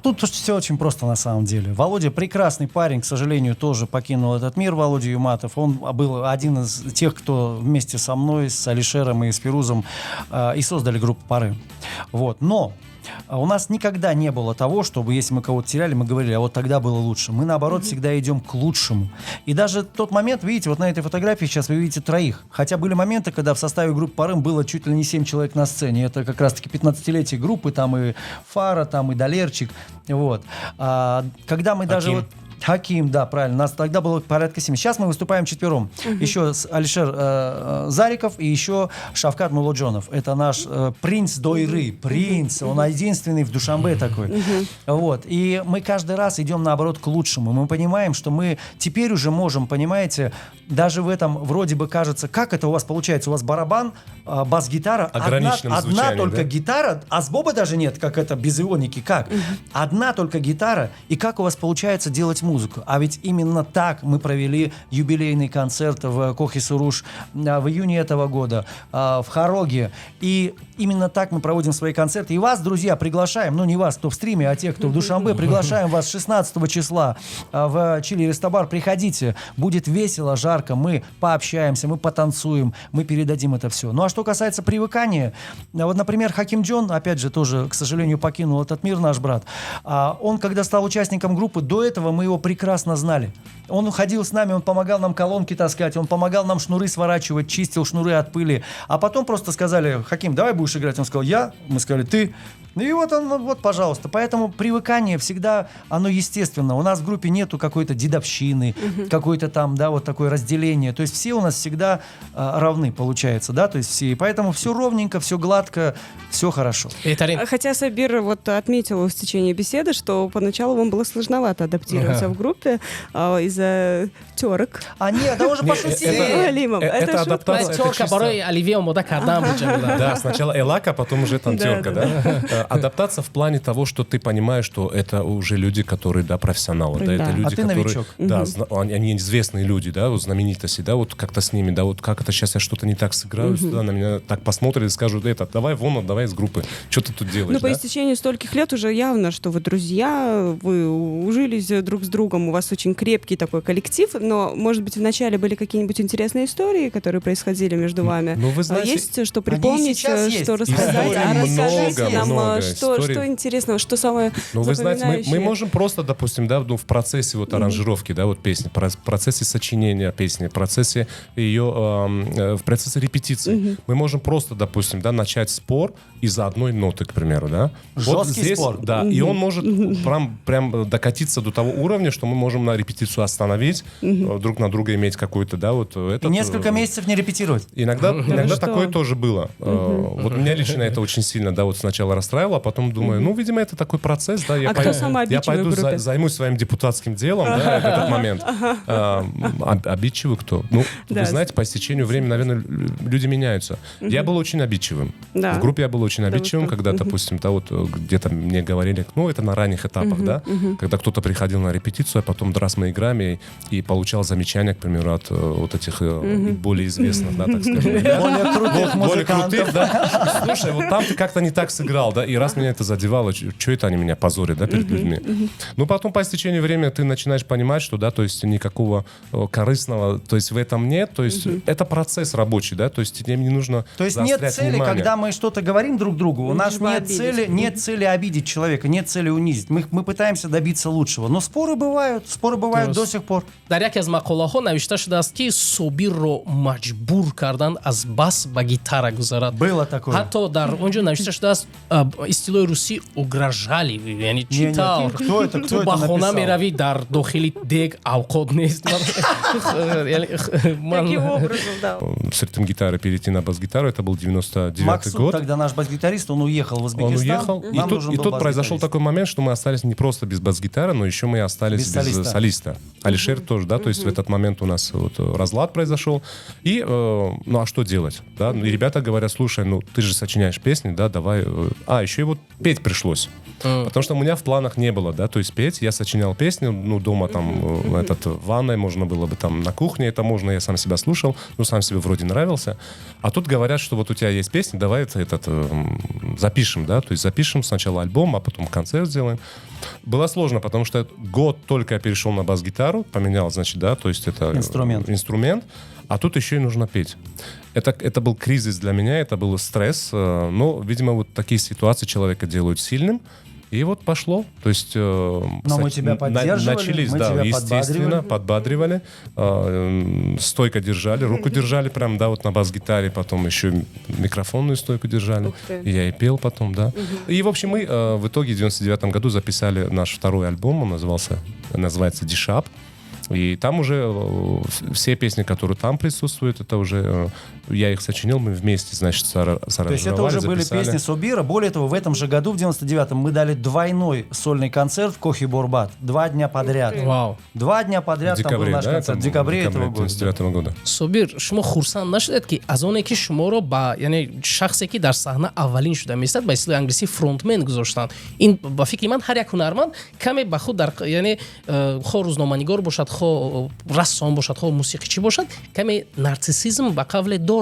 Тут все очень просто на самом деле. Володя прекрасный парень, к сожалению, тоже покинул этот мир. Володя Юматов. Он был один из тех, кто вместе со мной, с Алишером и с Фирузом и создали группу «Пары». Вот. Но у нас никогда не было того, чтобы, если мы кого-то теряли, мы говорили, а вот тогда было лучше. Мы, наоборот, всегда идем к лучшему. И даже тот момент, видите, вот на этой фотографии сейчас вы видите 3. Хотя были моменты, когда в составе группы «Парым» было чуть ли не 7 человек на сцене. Это как раз-таки 15-летие группы, там и Фара, там и Далерчик. Вот. Когда мы даже... Вот, Хаким, да, правильно. Нас тогда было порядка 7. Сейчас мы выступаем 4. Еще Алишер Зариков и еще Шавкат Мулоджонов. Это наш принц Дойры. Принц. Он единственный в Душанбе такой. Вот. И мы каждый раз идем, наоборот, к лучшему. Мы понимаем, что мы теперь уже можем, понимаете, даже в этом вроде бы кажется, как это у вас получается? У вас барабан, бас-гитара, одна только гитара, а сбоба даже нет, как это, без ионики. Как? Одна только гитара. И как у вас получается делать музыку? А ведь именно так мы провели юбилейный концерт в Кохи-Суруш в июне этого года, в Хароге. И именно так мы проводим свои концерты. И вас, друзья, приглашаем, ну не вас, кто в стриме, а тех, кто в Душанбе, приглашаем вас 16 числа в Чили Рестобар. Приходите, будет весело, жарко, мы пообщаемся, мы потанцуем, мы передадим это все. Ну а что касается привыкания, вот, например, Хаким Джон, опять же, тоже, к сожалению, покинул этот мир, наш брат. Он, когда стал участником группы, до этого мы его прекрасно знали. Он ходил с нами, он помогал нам колонки таскать, он помогал нам шнуры сворачивать, чистил шнуры от пыли. А потом просто сказали: Хаким, давай будешь играть. Он сказал: я. Мы сказали: ты. И вот он, вот, пожалуйста. Поэтому привыкание всегда, оно естественно. У нас в группе нету какой-то дедовщины, какой-то там, да, вот такое разделение. То есть все у нас всегда равны, получается, да, то есть все. И поэтому все ровненько, все гладко, все хорошо. Хотя Сабир вот отметил в течение беседы, что поначалу вам было сложновато адаптироваться в группе из-за терок. А нет, да уже пошутили. Алимов. Это адаптация. Терка барои Оливье Мода Кардам. Да, сначала элака, потом уже там терка, да? Адаптация в плане того, что ты понимаешь, что это уже люди, которые, да, профессионалы, да, это люди, которые, новичок. Да, они известные люди, да, вот знаменитости, да, вот как-то с ними, да, вот как это сейчас я что-то не так сыграю, да, на меня так посмотрят и скажут: это, давай вон, давай из группы, что ты тут делаешь, Ну, по да? истечению стольких лет уже явно, что вы друзья, вы ужились друг с другом, у вас очень крепкий такой коллектив, но, может быть, вначале были какие-нибудь интересные истории, которые происходили между вами? Ну, вы знаете, есть что припомнить, что рассказать? Расскажите нам, что интересного, что самое Ну, вы знаете, мы запоминающее? можем просто, допустим, да, ну, в процессе вот аранжировки, да, вот песни, в процессе сочинения песни, в процессе ее, в процессе репетиции, мы можем просто, допустим, да, начать спор из-за одной ноты, к примеру, да. Жесткий вот здесь, спор. Да, и он может прям докатиться до того уровня, понимание, что мы можем на репетицию остановить, друг на друга иметь какой-то, да, вот этот... И несколько месяцев не репетировать. Иногда что? такое тоже было. Вот меня лично это очень сильно, да, вот сначала расстраивало, а потом думаю, ну, видимо, это такой процесс, да, я кто самый я обидчивый пойду в группе? займусь своим депутатским делом, да, в этот момент. Обидчивый кто? Ну, Да. вы знаете, по истечению времени, наверное, люди меняются. Я был очень обидчивым. Да. В группе я был очень обидчивым, что? когда, допустим, да, вот где-то мне говорили, ну, это на ранних этапах, да, когда кто-то приходил на репетицию, а потом раз мы играем и получал замечания, к примеру, от вот этих более известных, да, так скажем, ребят. Более крутых Более музыкантов. крутых, да. Слушай, вот там ты как-то не так сыграл, да, и раз меня это задевало, что это они меня позорят, да, перед людьми. Ну, потом по истечению времени ты начинаешь понимать, что, да, то есть никакого корыстного, то есть в этом нет, то есть это процесс рабочий, да, то есть тебе не нужно То есть нет заострять цели, внимание. когда мы что-то говорим друг другу, у нас Лишь бы нет обидеть. цели обидеть человека, нет цели унизить. Мы пытаемся добиться лучшего. Но споры бывают до сих пор. дар яке аз мақолаҳо навишта шудааст ки собирро маҷбур кардан аз бас ба гитара гузарад. Было такое. ҳатто дар онҷо навишта шудааст истилоҳи русӣ угражали, яъне чӣ Не, тавр кто это ту ба хона написал? меравӣ дар дохили дег авқот нест. Таким образом, да. С ритм-гитары перейти на бас-гитару, это был 99-й Максут, год. тогда наш бас-гитарист, он уехал в Он Узбекистан. уехал, и Нам тут, нужен и был тут произошел бас-гитарист. такой момент, что мы остались не просто без бас-гитары, но еще мы остались Без без солиста. солиста. Алишер тоже, да, то есть в этот момент у нас вот разлад произошел. И, ну а что делать, да? И ребята говорят, слушай, ну ты же сочиняешь песни, да, давай. Еще и вот петь пришлось. Потому что у меня в планах не было, да, то есть петь. Я сочинял песни, ну дома там, в ванной, можно было бы там на кухне, это можно, я сам себя слушал, ну сам себе вроде нравился. А тут говорят, что вот у тебя есть песни, давай запишем, да, то есть запишем сначала альбом, а потом концерт сделаем. Было сложно, потому что год только я перешел на бас-гитару, поменял, значит, да, то есть это инструмент, а тут еще и нужно петь. Это был кризис для меня, это был стресс, но, видимо, вот такие ситуации человека делают сильным. И вот пошло. То есть мы тебя поддерживали, начались, мы да, тебя естественно, подбадривали, стойко держали, руку держали прям, да, вот на бас-гитаре, потом еще микрофонную стойку держали. Ух ты. И я и пел потом, да. И, в общем, мы в итоге в 99-м году записали наш второй альбом, он называется «Дишап». И там уже все песни, которые там присутствуют, это уже я их сочинил, мы вместе, значит, саранжировали, То есть это уже были записали. песни Собира. Более того, в этом же году, в 99-м, мы дали двойной сольный концерт в Кохи-Борбат. 2 дня подряд. Вау. 2 дня подряд В там был декабре, наш да, концерт. это В декабре был этого года. 99-го года. собир шумо хурсанд нашудед ки аз оне ки шуморо ба яъне шахсе ки дар саҳна аввалин шуда меистад ба ислои англисӣ фронтмен гузоштанд. Ин ба фикри ман ҳар як ҳунарманд каме ба худ дар яъне хо рӯзноманигор бошад, хо рассом бошад, хо мусиқичӣ бошад, каме нарциссизм ба қавле дорад.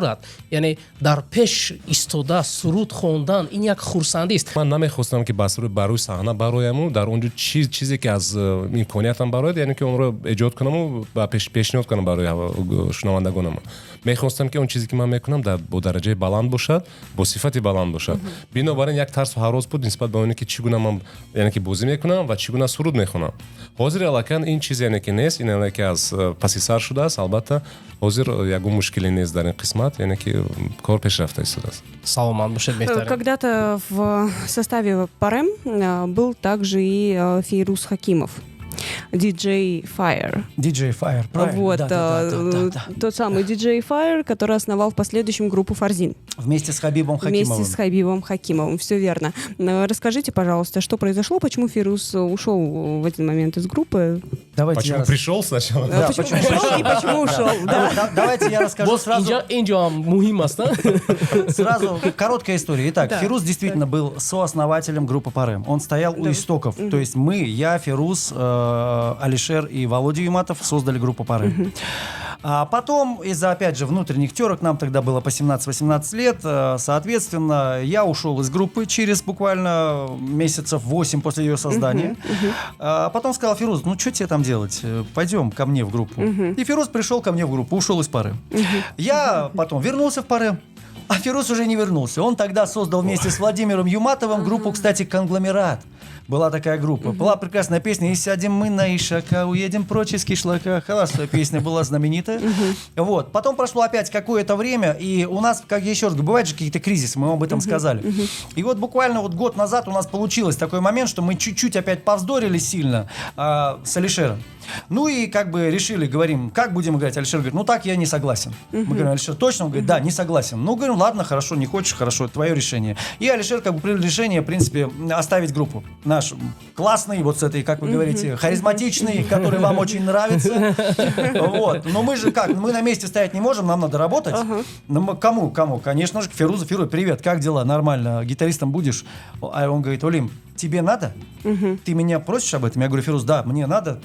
Яъне дар пеш истода суруд хондан ин як хурсандист. Ман намехостам ки ба рӯи саҳна барояму дар онҷо чизе ки аз имкониятам барояд, яъне ки онро эҷод кунаму ба пешниҳод кунам барои шунавандагонам. Мехостам ки он чизе ки ман мекунам бо дараҷаи баланд бошад, бо сифати баланд бошад. Бинобар ин як тарсу ҳарос буд нисбат ба оне ки чӣ гуна ман яъне ки бозӣ мекунам ва чӣ гуна суруд мехонам. ҳозир аллакан ин чиз яъне ки нест, ин яъне ки аз паси сар шудааст. Албатта ҳозир ягон мушкиле нест дар ин қисмат, яъне ки кор пешрафта истодааст. Саломат бошед беҳтарин. Когда-то в составе Парем был также и Фейруз Хакимов. DJ Fire. DJ Fire, правильно? Вот, Да. тот самый DJ Fire, который основал в последующем группу Фарзин. Вместе с Хабибом Хакимовым. Вместе с Хабибом Хакимовым, все верно. Расскажите, пожалуйста, что произошло, почему Фейруз ушел в этот момент из группы? Давайте Почему я пришел сначала? Да, Почему пришел и почему ушел? Да. Давайте я расскажу сразу. инҷо муҳим аст. Сразу короткая история. Итак, Да. Фейруз действительно был сооснователем группы Парем. Он стоял у истоков. То есть мы, я, Фейруз, Алишер и Володя Юматов создали группу Парем. А потом, из-за, опять же, внутренних терок, нам тогда было по 17-18 лет, соответственно, я ушел из группы через буквально месяцев 8 после ее создания. А потом сказал: Фейруз, ну что тебе там делать? Пойдем ко мне в группу. И Фейруз пришел ко мне в группу, ушел из Парем. Я потом вернулся в Парем. А Фейруз уже не вернулся. Он тогда создал вместе с Владимиром Юматовым группу, кстати, «Конгломерат». Была такая группа. Была прекрасная песня «И сядем мы на Ишака, уедем прочь из кишлака». Холостая песня была знаменитая. Вот. Потом прошло опять какое-то время, и у нас, как я еще раз говорю, бывают же какие-то кризисы, мы вам об этом сказали. И вот буквально вот год назад у нас получилось такой момент, что мы чуть-чуть опять повздорили сильно с Алишером. Ну и как бы решили, говорим, как будем играть? Алишер говорит, ну так я не согласен. Мы говорим, Алишер, точно? Он говорит, да, не согласен. Ну, говорим, ладно, хорошо, не хочешь, хорошо, твое решение. И Алишер как бы принял решение, в принципе, оставить группу. Наш классный, вот с этой, как вы говорите, харизматичный, который вам очень нравится. Вот. Но мы же как, мы на месте стоять не можем, нам надо работать. Ну, мы кому? Конечно же, к Фирузу. Фиру, привет, как дела? Нормально. Гитаристом будешь? А он говорит, Олим, тебе надо? Ты меня просишь об этом? Я говорю, Фируз, да, мне надо,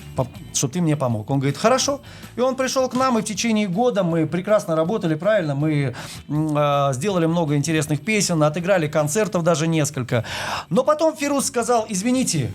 чтобы ты мне помог. Он говорит, хорошо. И он пришел к нам, и в течение года мы прекрасно работали, правильно, мы сделали много интересных песен, отыграли концертов даже несколько. Но потом Фируз сказал, извините,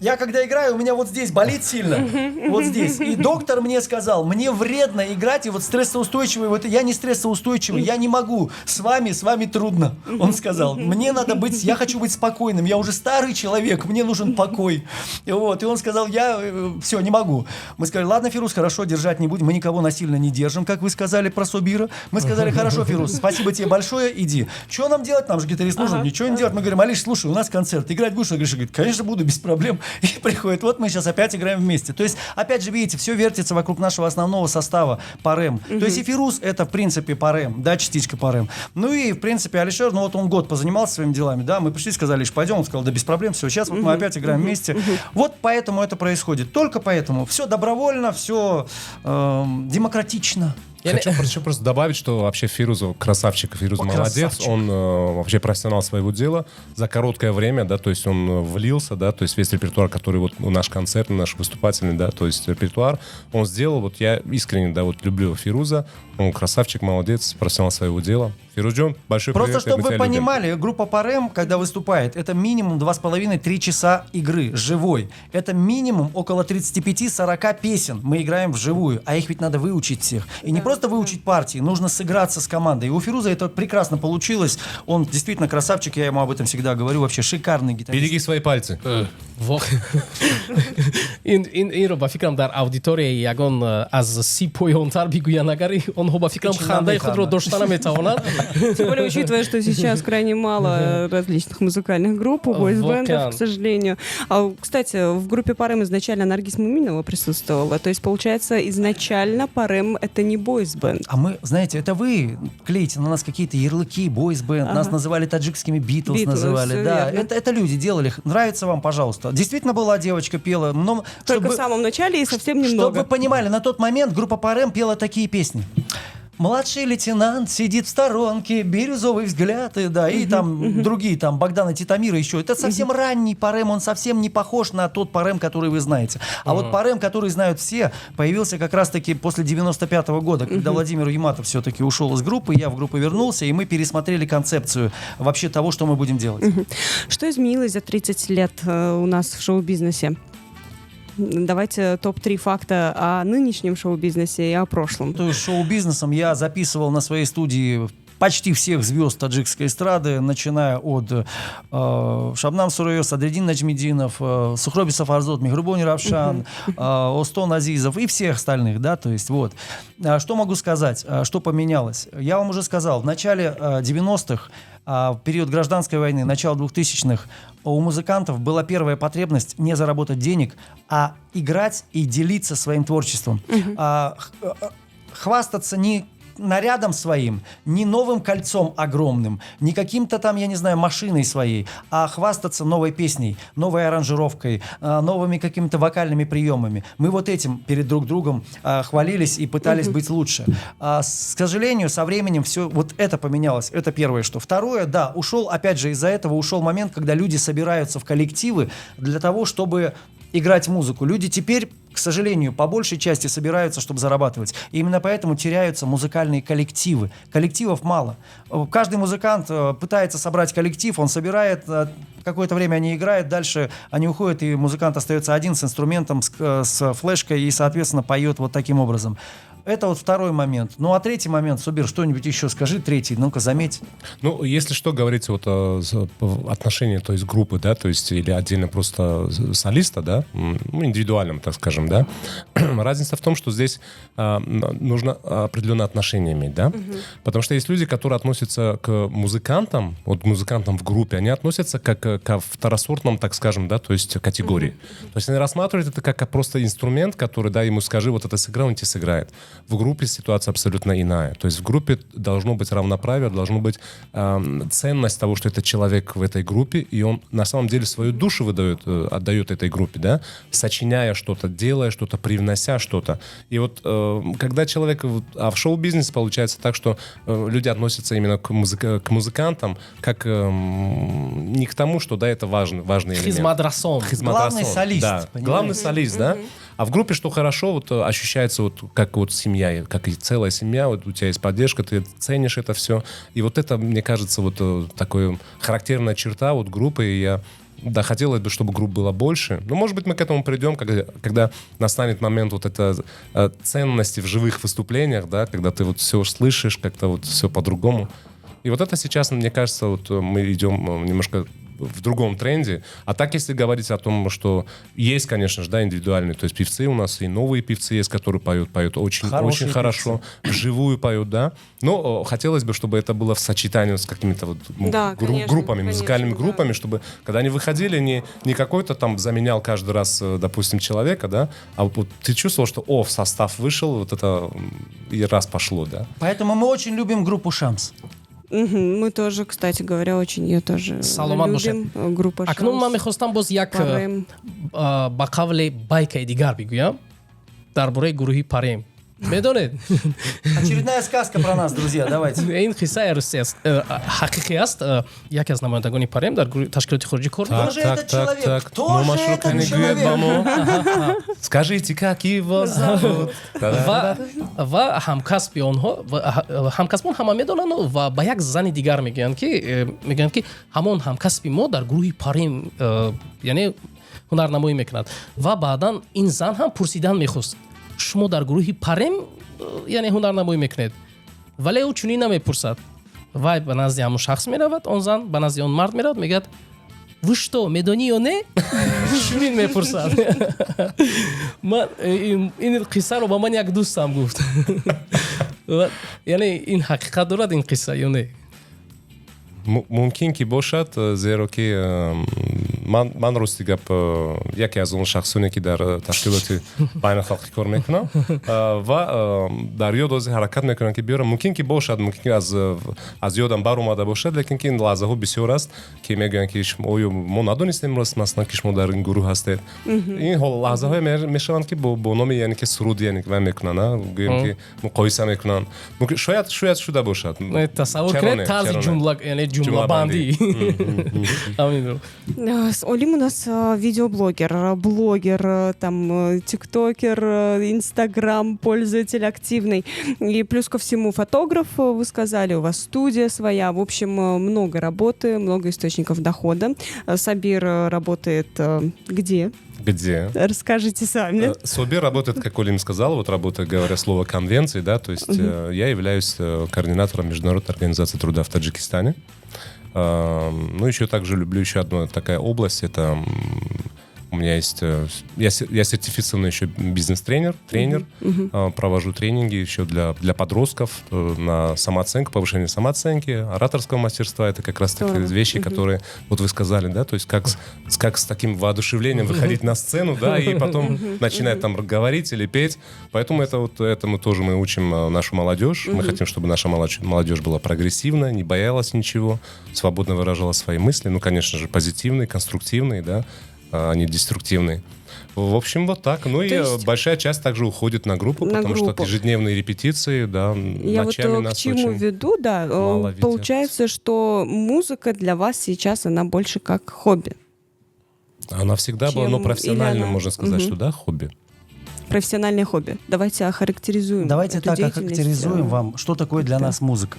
я когда играю, у меня вот здесь болит сильно, вот здесь. И доктор мне сказал, мне вредно играть, и вот стрессоустойчивый, вот я не стрессоустойчивый, я не могу, с вами трудно. Он сказал, мне надо быть, я хочу быть спокойным, я уже старый человек, мне нужен покой. Вот. И он сказал, я все, не могу. Мы сказали, ладно, Фируз, хорошо, держать не будем, мы никого насильно не держим, как вы сказали про Собира. Мы сказали, хорошо, Фируз, спасибо тебе большое, иди. Что нам делать, нам же гитарист нужен, ничего не делать. Мы говорим, Алиш, слушай, у нас концерт, играть будешь? Гриша говорит, конечно, буду, без проблем. И приходит, вот мы сейчас опять играем вместе. То есть, опять же, видите, все вертится вокруг нашего основного состава Парем. То есть и Фируз это, в принципе, Парем, да, частичка Парем. Ну и, в принципе, Алишер, ну вот он год позанимался своими делами, да, мы пришли, сказали, Лиш, пойдем, он сказал, да без проблем, все, сейчас вот мы опять играем вместе. Вот поэтому это происходит, только поэтому. Все добровольно, все демократично. Хочу просто добавить, что вообще Фирузов красавчик, Фируз молодец, он вообще профессионал своего дела за короткое время, да, то есть он влился, да, то есть весь репертуар, который вот наш концерт, наш выступательный, да, то есть репертуар, он сделал, вот я искренне, да, вот люблю Фируза, он красавчик, молодец, профессионал своего дела. Фирузджон, большой привет. Просто, чтобы вы понимали, группа Парем, когда выступает, это минимум 2,5-3 часа игры живой. Это минимум около 35-40 песен мы играем вживую, а их ведь надо выучить всех. И не просто выучить партии, нужно сыграться с командой. И у Фируза это прекрасно получилось. Он действительно красавчик, я ему об этом всегда говорю, вообще шикарный гитарист. Береги свои пальцы. инро ба фикрам дар аудиторияи ягон аз си поёнтар бигӯяд агари онҳо ба фикрам хандаи худро дошта наметавонанд. Тем более, учитывая, что сейчас крайне мало различных музыкальных групп, бойс-бендов, к сожалению. Кстати, в группе Парем изначально Наргиз Муминова присутствовала. То есть, получается, изначально Парем — это не бойс-бенд. А мы, знаете, это вы клеите на нас какие-то ярлыки, бойс-бенд, нас называли таджикскими Битлз, называли. Да, это люди делали. Нравится вам, пожалуйста. Действительно была девочка, пела. Но, только в самом начале и совсем немного. Чтобы вы понимали, на тот момент группа Парем пела такие песни. Младший лейтенант сидит в сторонке, бирюзовый взгляд, и там другие, там Богдана Титамира еще. Это совсем ранний Парем, он совсем не похож на тот Парем, который вы знаете. А вот Парем, который знают все, появился как раз-таки после 95-го года, когда Владимир Яматов все-таки ушел из группы, я в группу вернулся, и мы пересмотрели концепцию вообще того, что мы будем делать. Что изменилось за 30 лет у нас в шоу-бизнесе? Давайте топ-3 факта о нынешнем шоу-бизнесе и о прошлом. То есть шоу-бизнесом я записывал на своей студии почти всех звезд таджикской эстрады, начиная от Шабнам Сураё, Садриддин Наджмиддинов, Сухроби Сафарзод, Мехрубони Равшан, Остон Азизов и всех остальных, да, то есть вот. Что могу сказать, что поменялось? Я вам уже сказал, в начале 90-х, в период гражданской войны, начало 2000-х, у музыкантов была первая потребность не заработать денег, а играть и делиться своим творчеством. Хвастаться не нарядом своим, не новым кольцом огромным, не каким-то там, я не знаю, машиной своей, а хвастаться новой песней, новой аранжировкой, новыми какими-то вокальными приемами. Мы вот этим перед друг другом хвалились и пытались быть лучше. К сожалению, со временем все вот это поменялось. Это первое, что. Второе, да, ушел, опять же, из-за этого ушел момент, когда люди собираются в коллективы для того, чтобы играть музыку. Люди теперь, к сожалению, по большей части собираются, чтобы зарабатывать. И именно поэтому теряются музыкальные коллективы. Коллективов мало. Каждый музыкант пытается собрать коллектив, он собирает, какое-то время они играют, дальше они уходят, и музыкант остается один с инструментом, с флешкой и, соответственно, поет вот таким образом. Это вот второй момент. Ну, а третий момент, Субир, что-нибудь еще скажи, третий, ну-ка, заметь. Ну, если что, говорить вот о отношении, то есть группы, да, то есть или отдельно просто солиста, да, ну, индивидуальном, так скажем, да. Разница в том, что здесь нужно определенное отношение иметь, да, потому что есть люди, которые относятся к музыкантам, вот музыкантам в группе, они относятся как к второсортным, так скажем, да, то есть категории. То есть они рассматривают это как просто инструмент, который, да, ему скажи, вот это сыграй, он тебе сыграет. В группе ситуация абсолютно иная. То есть в группе должно быть равноправие, должно быть ценность того, что это человек в этой группе, и он на самом деле свою душу отдает этой группе, да, сочиняя что-то, делая что-то, привнося что-то. И вот когда человек... А в шоу-бизнесе получается так, что люди относятся именно к музыкантам как не к тому, что, да, это важный элемент. Хизмадрасон. Главный солист. Да, главный солист, да. А в группе, что хорошо, вот ощущается вот как вот семья, как и целая семья, вот у тебя есть поддержка, ты ценишь это все. И вот это, мне кажется, вот такая характерная черта вот группы, и я... Да, хотелось бы, чтобы групп было больше. Но, может быть, мы к этому придем, когда настанет момент вот этой ценности в живых выступлениях, да, когда ты вот все слышишь, как-то вот все по-другому. И вот это сейчас, мне кажется, вот мы идем немножко в другом тренде. А так, если говорить о том, что есть, конечно же, да, индивидуальные, то есть певцы у нас и новые певцы есть, которые поют очень хорошо, вживую поют, да. Но хотелось бы, чтобы это было в сочетании с какими-то вот группами, музыкальными группами, чтобы, когда они выходили, не какой-то там заменял каждый раз, допустим, человека, да, а вот ты чувствовал, что, в состав вышел, вот это и раз пошло, да. Поэтому мы очень любим группу «Шанс». Мы тоже, кстати говоря, очень ее тоже любим. Группа «Шанс». акнун ман мехостам боз як ба қавле байкаи дигар бигӯям дар бораи гурӯҳи парем. Медонед? Очередная сказка про нас, друзья, давайте. ин қиссаи ҳақиқӣ аст. яке аз намояндагони парем дар ташкилоти хориҷӣ кор Кто же этот человек? Кто же этот человек? Скажите, как его зовут? ва ҳамкасби онҳо ҳамкасбон ҳама медонанд ва ба як зани дигар мегӯянд ки ҳамон ҳамкасби мо дар гурӯҳи парем яъне ҳунарнамоӣ мекунад. Ва баъдан ин зан ҳам пурсидан мехост, шумо дар гурӯҳи парем яъне ҳунарнамоӣ мекунед? Вале ӯ чунин намепурсад. Вай ба назди ҳамон шахс меравад, он зан ба назди он мард меравад, мегӯяд: вы что, медони ё не? Чунин мепурсад. ин қиссаро ба ман як дӯстам гуфт. Яъне ин ҳақиқат дорад ин қисса ё не? Мумкин ки бошад, зеро ки ман рости гап яке аз он шахсоне ки дар ташкилоти байнухалқӣ кор мекунам ва дар ёд ози ҳаракат мекунам ки биёрам. Мумкин ки бошад, мумкин ки аз ёдам баромада бошад, лекин ки ин лаҳзаҳо бисёр аст ки мегӯянд ки оё мо надонистем масалан ки шумо дар ин гурӯҳ ҳастед. Ин лаҳзаҳое мешаванд ки бо номи яъне ки суруд яъне ва мекунанд, гӯем ки муқоиса мекунанд. Шояд шуда бошад. Тасаввур кунед тарзи ҷумла, яъне ҷумлабандӣ. Ҳамин. Олим у нас видеоблогер, блогер, там, тиктокер, инстаграм, пользователь активный. И плюс ко всему фотограф, вы сказали, у вас студия своя. В общем, много работы, много источников дохода. Сабир работает где? Где? Расскажите сами. Сабир работает, как Олим сказал, вот работает, говоря слово конвенции, да, то есть я являюсь координатором Международной организации труда в Таджикистане. Ну, еще также люблю еще одна такая область, это у меня есть... Я сертифицированный еще бизнес-тренер, провожу тренинги еще для подростков на самооценку, повышение самооценки, ораторского мастерства. Это как раз такие вещи, которые, вот вы сказали, да, то есть как с таким воодушевлением выходить на сцену, да, и потом начинать там говорить или петь. Поэтому этому тоже мы учим нашу молодежь. Мы хотим, чтобы наша молодежь была прогрессивная, не боялась ничего, свободно выражала свои мысли, ну, конечно же, позитивные, конструктивные, да, а не деструктивные. В общем, вот так. Ну и большая часть также уходит на группу, потому что ежедневные репетиции, да, я ночами вот нас к чему очень веду, да, получается, что музыка для вас сейчас, она больше как хобби. Она всегда была, но профессиональным, можно сказать, что да, хобби. Профессиональное хобби. Давайте охарактеризуем. Давайте эту так деятельность. охарактеризуем вам, что такое для нас музыка.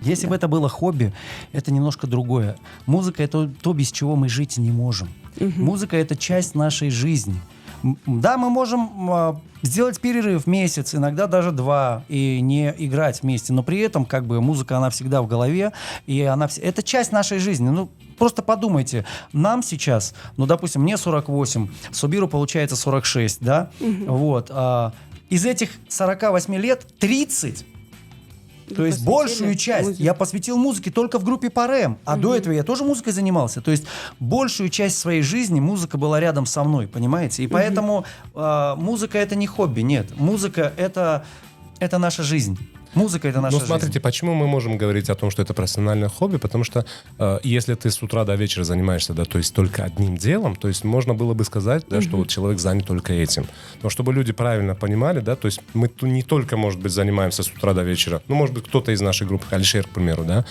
Если бы это было хобби, это немножко другое. Музыка — это то, без чего мы жить не можем. Музыка — это часть нашей жизни. Да, мы можем сделать перерыв месяц, иногда даже 2, и не играть вместе, но при этом как бы музыка, она всегда в голове, и это часть нашей жизни. Ну, просто подумайте, нам сейчас, ну, допустим, мне 48, Субиру получается 46, да, вот, из этих 48 лет 30, то есть большую часть музыке. я посвятил музыке только в группе Парем, а до этого я тоже музыкой занимался. То есть большую часть своей жизни музыка была рядом со мной, понимаете? И поэтому музыка это не хобби, нет. Музыка это наша жизнь. Музыка это наша Ну, жизнь. смотрите, почему мы можем говорить о том, что это профессиональное хобби? Потому что если ты с утра до вечера занимаешься, да, то есть только одним делом, то есть можно было бы сказать, да, что вот человек занят только этим. Но чтобы люди правильно понимали, да, то есть мы не только, может быть, занимаемся с утра до вечера, ну, может быть, кто-то из нашей группы, Алишер, к примеру, да,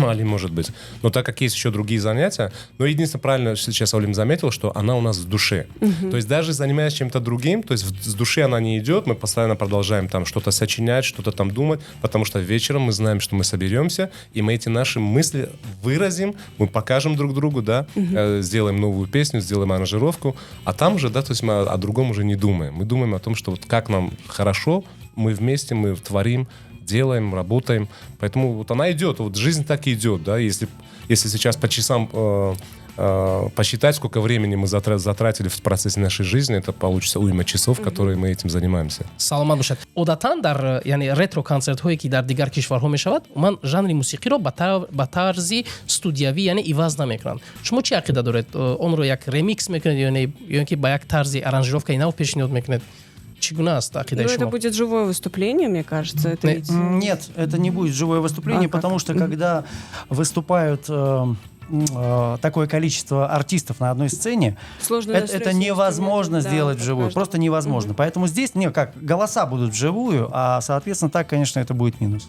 Али, может быть. Но так как есть еще другие занятия, но единственное, правильно сейчас Олим заметил, что она у нас в душе. То есть даже занимаясь чем-то другим, то есть с души она не идет, мы постоянно продолжаем там что-то сочинять, что-то там думать, потому что вечером мы знаем, что мы соберемся, и мы эти наши мысли выразим, мы покажем друг другу, да, сделаем новую песню, сделаем аранжировку, а там уже, да, то есть мы о другом уже не думаем. Мы думаем о том, что вот как нам хорошо, мы вместе, мы творим, делаем, работаем. Поэтому вот она идет, вот жизнь так и идет, да, если сейчас по часам посчитать, сколько времени мы затратили в процессе нашей жизни, это получится уйма часов, которые мы этим занимаемся. саломат бошад. Одатан дар яъне ретро концертҳое ки дар дигар кишварҳо мешавад, ман жанри мусиқиро ба тарзи студиявӣ яъне иваз намекунанд. Шумо чӣ ақида доред? Онро як ремикс мекунед ё ки ба як тарзи аранжировкаи нав пешниҳод мекунед? Чигуна аст ақидаи Ну, это шумо? будет живое выступление, мне кажется. Это ведь... Нет, это не будет живое выступление, как? потому что когда выступают такое количество артистов на одной сцене, Сложно это настроить невозможно инструменты, да, сделать под вживую. каждого. Просто невозможно. Поэтому здесь, голоса будут вживую, а, соответственно, так, конечно, это будет минус.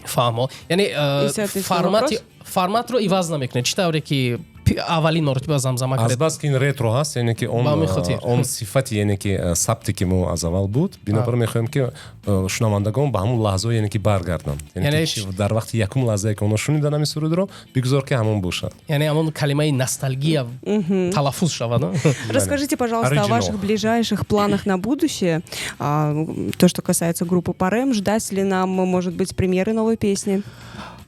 фаҳмо. Яъне соответственно, форматро иваз намекунед. Чӣ тавре ки аввалин моротиба замзама Аз кардед? бас ки ин ретро ҳаст, яъне ки Ба ҳамин хотир. он сифати, яъне ки сабти ки мо аз аввал буд, бинобар мехоҳем ки шунавандагон ба ҳамун лаҳзао, яъне ки баргарданд. Яъне ки дар вақти якум лаҳзае ки онҳо шунидан ҳамин сурудро, бигзор ки ҳамон бошад. Яъне ҳамон калимаи ностальгия талаффуз шавад. Расскажите, пожалуйста, о Original. ваших ближайших планах на будущее. То, что касается группы Парем, ждать ли нам, может быть, премьеры новой песни?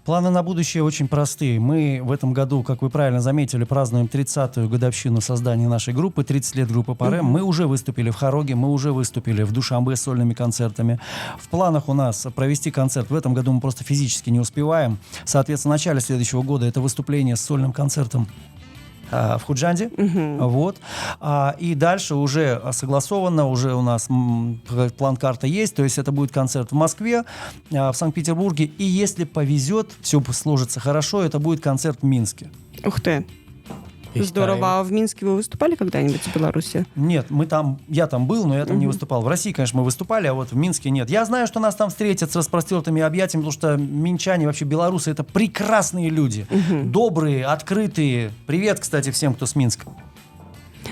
Планы на будущее очень простые. Мы в этом году, как вы правильно заметили, празднуем 30-ю годовщину создания нашей группы, 30 лет группы Парем. Мы уже выступили в Хароге, мы уже выступили в Душанбе с сольными концертами. В планах у нас провести концерт. В этом году мы просто физически не успеваем. Соответственно, в начале следующего года это выступление с сольным концертом в Худжанде. Вот. И дальше уже согласовано, уже у нас план-карта есть, то есть это будет концерт в Москве, в Санкт-Петербурге, и если повезет, все сложится хорошо, это будет концерт в Минске. Ух ты. Здорово. А в Минске вы выступали когда-нибудь в Беларуси? Нет, я там был, но я там не выступал. В России, конечно, мы выступали, а вот в Минске нет. Я знаю, что нас там встретят с распростертыми объятиями, потому что минчане, вообще белорусы, это прекрасные люди. Добрые, открытые. Привет, кстати, всем, кто с Минска.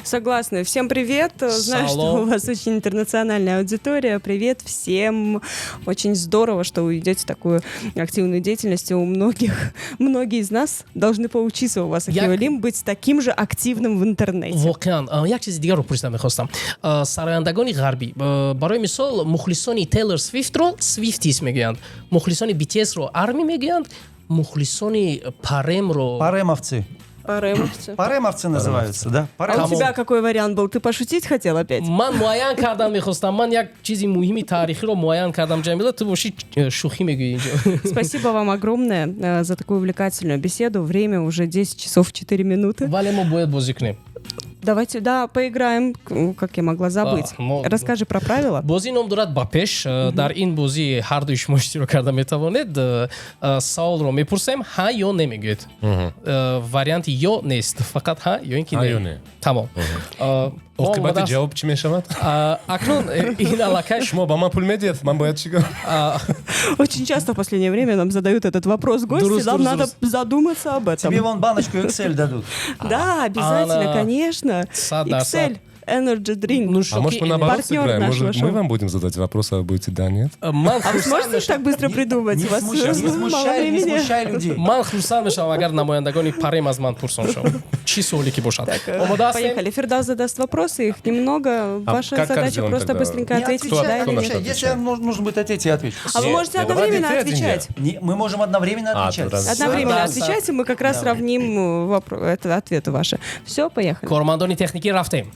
Согласна. Всем привет. Знаю, что Салом. у вас очень интернациональная аудитория. Привет всем. Очень здорово, что вы ведете такую активную деятельность. У многие из нас должны поучиться у вас, Ахиолим, быть таким же активным в интернете. воқеан як чизи дигарро пурсида мехостам. Сарояндагони ғарбӣ барои мисол мухлисони Тейлор Свифтро Свифтис мегӯянд, мухлисони BTSро арми мегӯянд, мухлисони Паремро Паремовцы. Паремовцы. Паремовцы называются, да? А у Паремовцы. тебя какой вариант был? Ты пошутить хотел опять? ман муайян кардам мехостам. Ман як чизи муҳими таърихиро муайян кардам. ҷамила ту боши шӯхӣ мегӯӣ инҷо. Спасибо вам огромное за такую увлекательную беседу. Время уже 10 часов 4 минуты. вале мо бояд бозӣ кунем. Давайте, да, поиграем, как я могла забыть. Расскажи про правила. бозӣ ном дорад ба пеш. Дар ин бозӣ ҳардуи шумо иштирок карда метавонед. Саолро мепурсем, ҳа ё намегӯед. Варианти ё нест, фақат ҳа ё ин ки ҳа ё не. не. Тамом. оқибати ҷавоб чӣ мешавад? акнун ин аллакай Шумо ба ман пул медиҳед, ман бояд чӣ кунам? Очень часто в последнее время нам задают этот вопрос гости. Дурус, Нам дурус, надо дурус. задуматься об этом. Тебе вон баночку Excel дадут. Да, обязательно, Ана, конечно. сад дар Excel. Energy Drink. Ну, А может мы наоборот партнер сыграем? нашего Может шоу. мы вам будем задать вопросы, а вы будете да, нет? Ман А вы сможете так быстро придумать? Не У вас смущай, не мало смущай, не времени. смущай людей. ман хурсанд мешавам агар намояндагони парем аз ман пурсон шаванд чӣ суоле ки бошад. Омода ҳастем? Поехали. Фирдаус задаст вопросы, их немного. А Ваша как задача сделаем просто тогда? быстренько Не ответить, отвечай, да кто или на нет. что Если отвечает? нужно быть ответить, я отвечу. А вы Нет, можете нет, давай одновременно ответь один отвечать. Мы можем одновременно отвечать. раз. Одновременно Да, отвечайте, мы как раз сравним это ответы ваши. Все, поехали. кормандони техникӣ рафтем.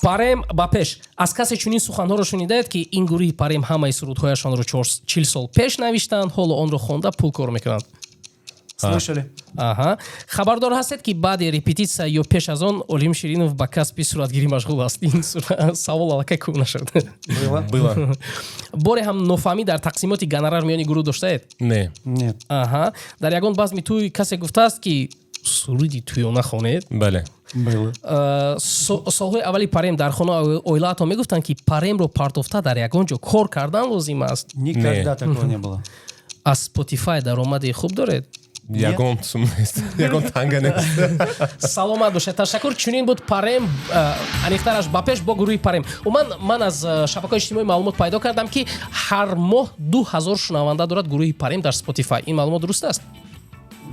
парем ба пеш. Аз касе чунин суханҳоро шунидаед ки ин гурӯҳи парем ҳамаи сурудҳояшонро 40 сол пеш навиштаанд, ҳоло онро хонда пул кор мекунанд. Слышали? Аҳа. Хабардор ҳастед ки баъди репетитсия ё пеш аз он Олим Ширинов ба касби суратгирӣ машғул аст. Ин савол аллакай кӯ нашуд. Было. боре ҳам нофаҳмӣ дар тақсимоти гонорар миёни гурӯҳ доштаед? Не. Нет. Аҳа. Дар ягон базми туй касе гуфтааст ки суруди туёна хонед? Бале. Было. солҳои аввали парем дар хонаи оилаатон мегуфтанд ки паремро партофта дар ягон ҷо кор кардан лозим аст. Никогда такого не было. аз Spotify даромади хуб доред? Ягон сум нест. Ягон танга нест. саломат бошед. Ташаккур. Чунин буд парем анихтараш ба пеш бо гурӯҳи парем. Ман аз шабакаҳои иҷтимоӣ маълумот пайдо кардам ки ҳар моҳ 2000 шунаванда дорад гурӯҳи парем дар Spotify. Ин маълумот дуруст аст?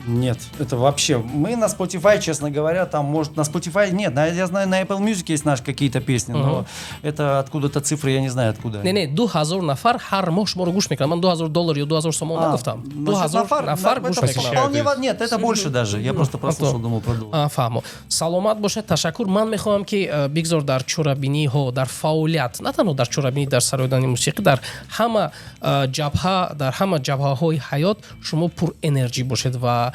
Нет, это вообще... Мы на Spotify, честно говоря, там может... На Spotify нет, я знаю, на Apple Music есть наши какие-то песни, но это откуда-то цифры, я не знаю откуда. Не 2000 нафар ҳар моҳ шуморо гӯш мекунад. Ман $2000 ё $2000 сомон нагуфтам. 2000 нафар гӯш мекунад. Вполне нет, это больше даже. Я просто прослушал, думал, продолжил. фаҳмо. Саломат бошед. Ташаккур. Ман мехоҳам ки бигзор дар чорабиниҳо, дар фаъолият, на танҳо дар чорабинӣ, дар сароидани мусиқӣ, дар ҳама ҷабҳа, дар ҳама ҷабҳаҳои ҳаёт шумо пур энерҷӣ бошед ва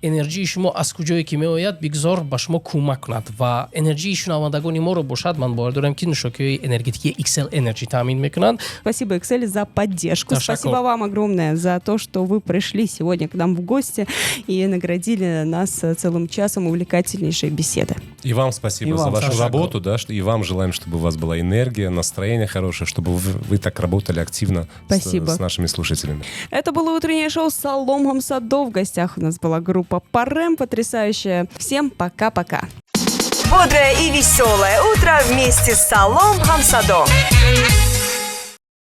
энерҷии шумо аз куҷое ки меояд бигзор ба шумо кӯмак кунад ва энерҷии шунавандагони моро бошад. Ман бовар дорам ки нушокиҳои энергетикии XL Energy таъмин мекунанд. Спасибо, Excel, за поддержку. Ташаккур. Спасибо вам огромное за то, что вы пришли сегодня к нам в гости и наградили нас целым часом увлекательнейшей беседы. И вам спасибо И за вам, вашу Саша. работу, да, и вам желаем, чтобы у вас была энергия, настроение хорошее, чтобы вы так работали активно Спасибо. с нашими слушателями. Это было утреннее шоу «Салом Хамсадо». В гостях у нас была группа «Парем» потрясающая. Всем пока-пока. Бодрое и веселое утро вместе с Салом Хамсадо.